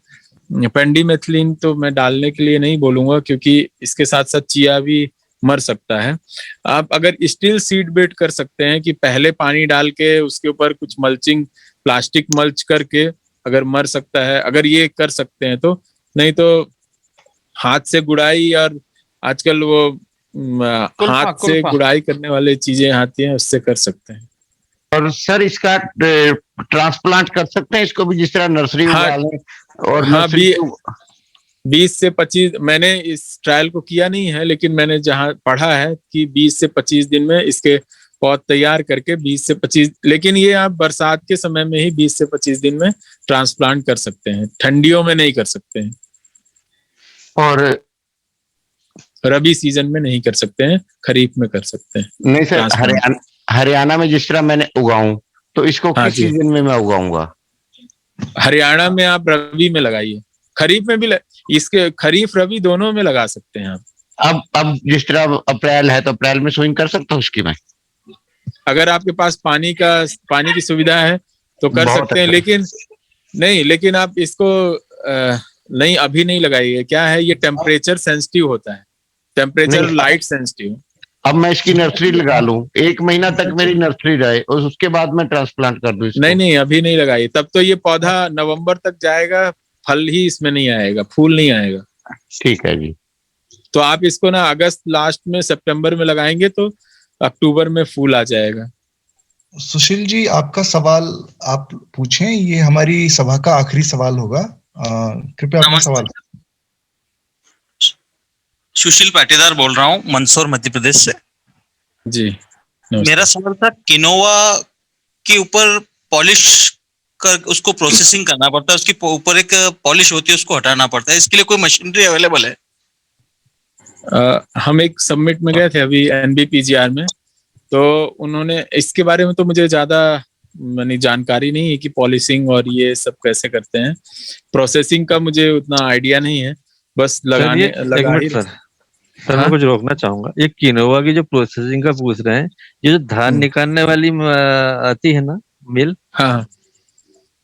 पेंडीमेथिलिन तो मैं डालने के लिए नहीं बोलूंगा, क्योंकि इसके साथ साथ चिया भी मर सकता है। आप अगर स्टिल सीड बेड कर सकते हैं कि पहले पानी डाल के उसके ऊपर कुछ मल्चिंग, प्लास्टिक मल्च करके अगर मर सकता है, अगर ये कर सकते हैं तो। नहीं तो हाथ से गुड़ाई, और आजकल वो हाथ से गुड़ाई करने वाले चीजें आती हैं, उससे कर सकते हैं। और सर इसका ट्रांसप्लांट कर सकते हैं इसको भी, जिस तरह नर्सरी उगा लें? और हाँ, नर्सरी 20 से 25, मैंने इस ट्रायल को किया नहीं है, लेकिन मैंने जहां पढ़ा है कि 20 से 25 दिन में इसके पौध तैयार करके 20 से 25, लेकिन ये आप बरसात के समय में ही 20 से 25 दिन में ट्रांसप्लांट कर सकते हैं, ठंडियों में नहीं कर सकते हैं। और रबी सीजन में नहीं कर सकते हैं, खरीफ में कर सकते हैं। नहीं सर, हरियाणा में जिस तरह मैंने उगाऊं तो इसको हाँ किस सीजन में मैं उगाऊंगा? हरियाणा में आप रबी में लगाइए, खरीफ में भी इसके खरीफ रबी दोनों में लगा सकते हैं आप। अब जिस तरह अप्रैल है तो अप्रैल में सोइंग कर सकता हूँ उसकी मैं? अगर आपके पास पानी की सुविधा है तो कर सकते हैं, लेकिन आप इसको नहीं अभी नहीं लगाइए। क्या है, ये टेम्परेचर सेंसिटिव होता है, टेम्परेचर लाइट सेंसिटिव। अब मैं इसकी नर्सरी लगा लूं, 1 महीना तक मेरी नर्सरी रहे और उसके बाद मैं ट्रांसप्लांट कर दूं इसको? नहीं, अभी नहीं लगाइए, तब तो ये पौधा नवंबर तक जाएगा, फल ही इसमें नहीं आएगा, फूल नहीं आएगा। ठीक है जी। तो आप इसको ना अगस्त लास्ट में सितंबर में लगाएंगे तो अक्टूबर में फूल आ जाएगा। सुशील जी, आपका सवाल आप पूछें, ये हमारी सभा का आखिरी सवाल होगा। कृपया अपना सवाल। सुशील पाटीदार बोल रहा हूँ, मंदसौर मध्य प्रदेश से। जी मेरा सवाल था, किनोवा के ऊपर पॉलिश कर उसको प्रोसेसिंग करना पड़ता है, उसके ऊपर एक पॉलिश होती है, उसको हटाना पड़ता है, इसके लिए कोई मशीनरी अवेलेबल है? हम एक सबमिट में गए थे अभी NBPGR में, तो उन्होंने इसके बारे में तो मुझे ज्यादा जानकारी नहीं है कि पॉलिशिंग और ये सब कैसे करते हैं, प्रोसेसिंग का मुझे उतना आइडिया नहीं है, बस लगाने सर मैं कुछ रोकना चाहूंगा। ये किनोवा की जो प्रोसेसिंग का पूछ रहे हैं, ये जो धान निकालने वाली आती है ना मिल, हाँ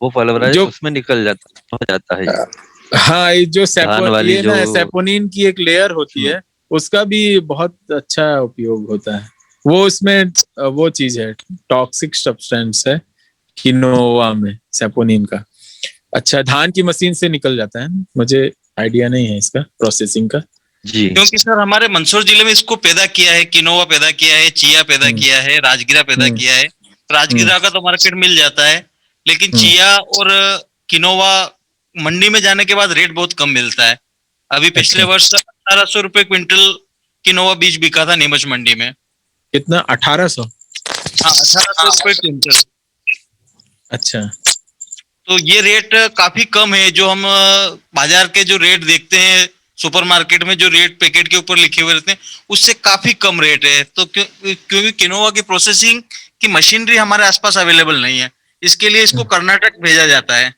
वो पल्वराइज उसमें निकल जाता है। हाँ, ये जो सेपोनिन की एक लेयर होती है, उसका भी बहुत अच्छा उपयोग होता है। वो उसमें वो चीज है, टॉक्सिक सब्सटेंस है किनोवा में, सेपोनिन का। अच्छा, धान की मशीन से निकल जाता है, मुझे आइडिया नहीं है इसका प्रोसेसिंग का जी। क्योंकि सर हमारे मंदसौर जिले में इसको पैदा किया है, किनोवा पैदा किया है, चिया पैदा किया है, राजगिरा पैदा किया है। राजगिरा का तो मार्केट मिल जाता है, लेकिन चिया और किनोवा मंडी में जाने के बाद रेट बहुत कम मिलता है। अभी पिछले वर्ष 1800 रुपए क्विंटल किनोवा बीज बिका था नीमच मंडी में। कितना? 1800? हाँ, 1800 रुपए क्विंटल। अच्छा, तो ये रेट काफी कम है, जो हम बाजार के जो रेट देखते हैं, सुपरमार्केट में जो रेट पैकेट के ऊपर लिखे हुए रहते हैं, उससे काफी कम रेट है। तो क्योंकि किनोवा की प्रोसेसिंग की मशीनरी हमारे आसपास अवेलेबल नहीं है, इसके लिए इसको कर्नाटक भेजा जाता है।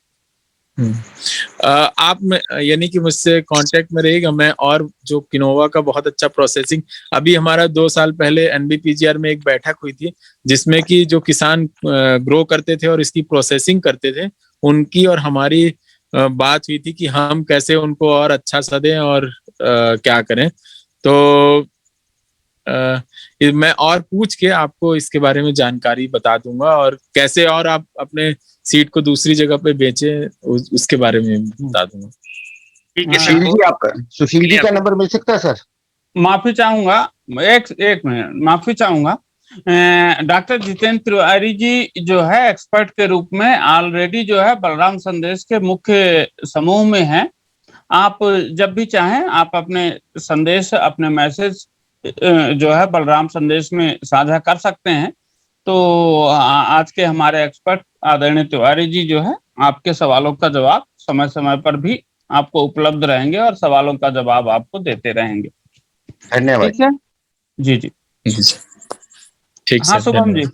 आप यानी कि मुझसे कांटेक्ट में रहेगा, मैं और जो किनोवा का बहुत अच्छा प्रोसेसिंग, अभी हमारा 2 साल पहले NBPGR में एक बैठक हुई थी, जिसमें कि जो किसान ग्रो करते थे और इसकी प्रोसेसिंग करते थे, उनकी और हमारी बात हुई थी कि हम कैसे उनको और अच्छा सा दें और क्या करें। तो मैं और पूछ के आपको इसके बारे में जानकारी बता दूंगा, और कैसे और आप अपने सीड को दूसरी जगह पे बेचें उसके बारे में बता दूंगा। ठीक है सर। सुशील जी का नंबर मिल सकता है सर? माफी चाहूंगा, एक मिनट माफी चाहूंगा। डॉक्टर जितेंद्र तिवारी जी जो है एक्सपर्ट के रूप में ऑलरेडी जो है बलराम संदेश के मुख्य समूह में हैं। आप जब भी चाहें आप अपने संदेश, अपने मैसेज जो है बलराम संदेश में साझा कर सकते हैं। तो आज के हमारे एक्सपर्ट आदरणीय तिवारी जी जो है आपके सवालों का जवाब समय समय पर भी आपको उपलब्ध रहेंगे और सवालों का जवाब आपको देते रहेंगे। धन्यवाद। ठीक है जी जी ठीक। हाँ शुभम जी।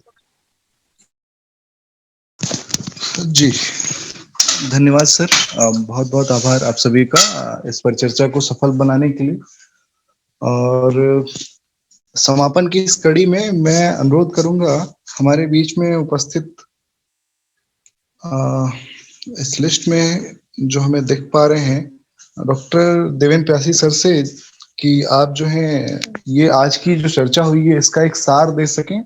जी धन्यवाद सर, बहुत बहुत आभार आप सभी का इस पर चर्चा को सफल बनाने के लिए। और समापन की इस कड़ी में मैं अनुरोध करूंगा हमारे बीच में उपस्थित इस लिस्ट में जो हमें देख पा रहे हैं डॉक्टर देवेंद्र प्यासी सर से कि आप जो हैं ये आज की जो चर्चा हुई है इसका एक सार दे सकें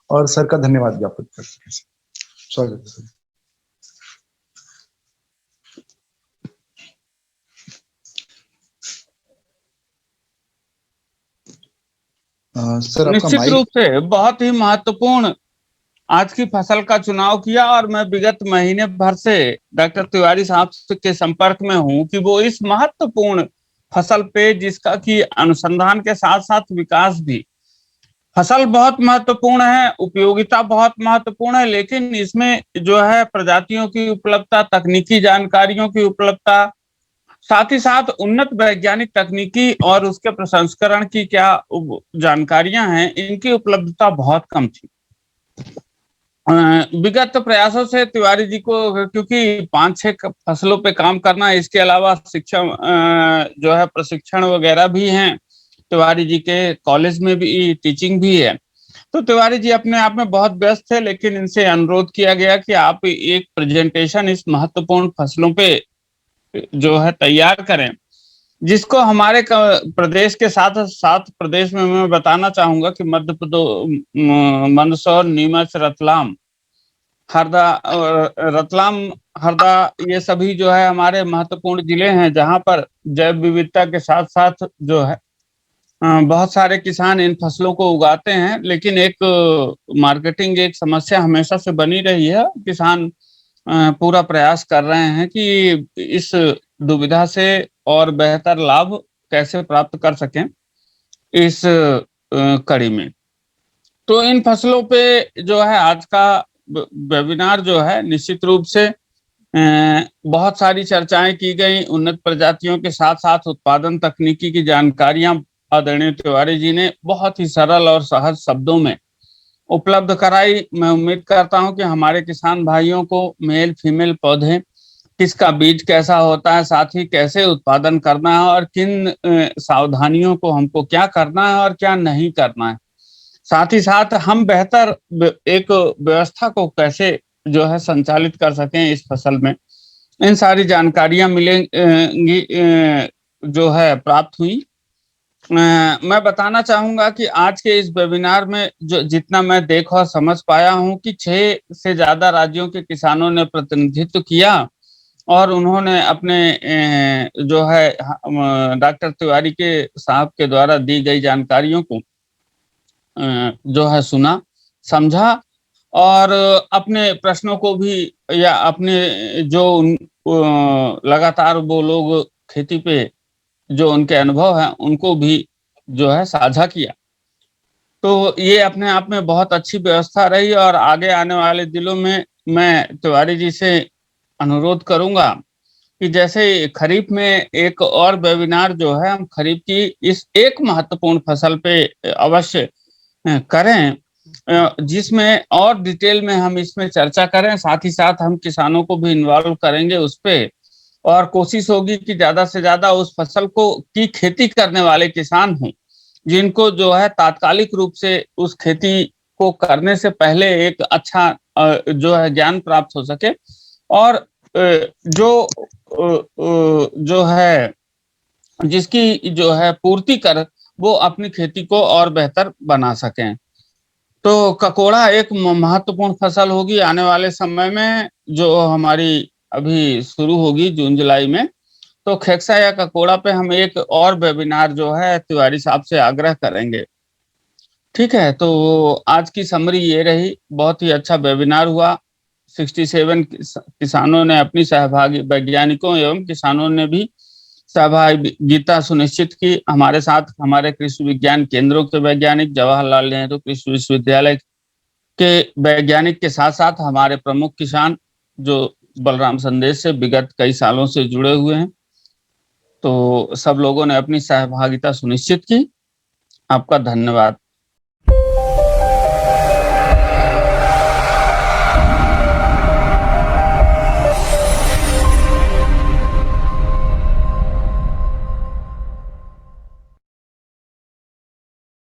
और सर का धन्यवाद ज्ञापित कर सकें। स्वागत है सर। सर निश्चित रूप से बहुत ही महत्वपूर्ण आज की फसल का चुनाव किया, और मैं विगत महीने भर से डॉक्टर तिवारी साहब के संपर्क में हूं कि वो इस महत्वपूर्ण फसल पे, जिसका कि अनुसंधान के साथ साथ विकास भी, फसल बहुत महत्वपूर्ण है, उपयोगिता बहुत महत्वपूर्ण है, लेकिन इसमें जो है प्रजातियों की उपलब्धता, तकनीकी जानकारियों की उपलब्धता, साथ ही साथ उन्नत वैज्ञानिक तकनीकी और उसके प्रसंस्करण की क्या जानकारियां हैं, इनकी उपलब्धता बहुत कम थी। विगत प्रयासों से तिवारी जी को, क्योंकि 5-6 फसलों पे काम करना, इसके अलावा शिक्षण जो है प्रशिक्षण वगैरह भी हैं, तिवारी जी के कॉलेज में भी टीचिंग भी है, तो तिवारी जी अपने आप में बहुत व्यस्त थे। लेकिन इनसे अनुरोध किया गया कि आप एक प्रेजेंटेशन इस महत्वपूर्ण फसलों पे जो है तैयार करें, जिसको हमारे प्रदेश के साथ साथ प्रदेश में मैं बताना चाहूंगा कि मध्य प्रदेश, मंदसौर, नीमच, रतलाम, हरदा, ये सभी जो है हमारे महत्वपूर्ण जिले हैं, जहां पर जैव विविधता के साथ साथ जो है बहुत सारे किसान इन फसलों को उगाते हैं। लेकिन एक मार्केटिंग एक समस्या हमेशा से बनी रही है। किसान पूरा प्रयास कर रहे हैं कि इस दुविधा से और बेहतर लाभ कैसे प्राप्त कर सकें इस कड़ी में। तो इन फसलों पे जो है आज का वेबिनार जो है निश्चित रूप से बहुत सारी चर्चाएं की गई। उन्नत प्रजातियों के साथ साथ उत्पादन तकनीकी की जानकारियां आदरणीय तिवारी जी ने बहुत ही सरल और सहज शब्दों में उपलब्ध कराई। मैं उम्मीद करता हूं कि हमारे किसान भाइयों को मेल फीमेल पौधे किसका बीज कैसा होता है, साथ ही कैसे उत्पादन करना है और किन सावधानियों को हमको क्या करना है और क्या नहीं करना है, साथ ही साथ हम बेहतर एक व्यवस्था को कैसे जो है संचालित कर सकें इस फसल में, इन सारी जानकारियां मिलेंगी जो है प्राप्त हुई। मैं बताना चाहूंगा कि आज के इस वेबिनार में जो जितना मैं देख और समझ पाया हूं कि 6 से ज्यादा राज्यों के किसानों ने प्रतिनिधित्व किया और उन्होंने अपने जो है डॉक्टर तिवारी के साहब के द्वारा दी गई जानकारियों को जो है सुना, समझा और अपने प्रश्नों को भी या अपने जो लगातार वो लोग खेती पे जो उनके अनुभव हैं उनको भी जो है साझा किया। तो ये अपने आप में बहुत अच्छी व्यवस्था रही और आगे आने वाले दिनों में मैं तिवारी जी से अनुरोध करूंगा कि जैसे खरीफ में एक और वेबिनार जो है हम खरीफ की इस एक महत्वपूर्ण फसल पे अवश्य करें, जिसमें और डिटेल में हम इसमें चर्चा करें, साथ ही साथ हम किसानों को भी इन्वॉल्व करेंगे उस पे और कोशिश होगी कि ज्यादा से ज्यादा उस फसल को की खेती करने वाले किसान हों जिनको जो है तात्कालिक रूप से उस खेती को करने से पहले एक अच्छा जो है ज्ञान प्राप्त हो सके और जो है जिसकी जो है पूर्ति कर वो अपनी खेती को और बेहतर बना सकें। तो ककोड़ा एक महत्वपूर्ण फसल होगी आने वाले समय में, जो हमारी अभी शुरू होगी जून जुलाई में। तो खेक्सा या ककोड़ा पे हम एक और वेबिनार जो है तिवारी साहब से आग्रह करेंगे। ठीक है, तो आज की समरी ये रही, बहुत ही अच्छा वेबिनार हुआ। 67 किसानों ने अपनी सहभागी, वैज्ञानिकों एवं किसानों ने भी सहभागिता सुनिश्चित की। हमारे साथ हमारे कृषि विज्ञान केंद्रों के वैज्ञानिक, जवाहरलाल नेहरू कृषि विश्वविद्यालय के वैज्ञानिक के साथ साथ हमारे प्रमुख किसान जो बलराम संदेश से विगत कई सालों से जुड़े हुए हैं। तो सब लोगों ने अपनी सहभागिता सुनिश्चित की। आपका धन्यवाद।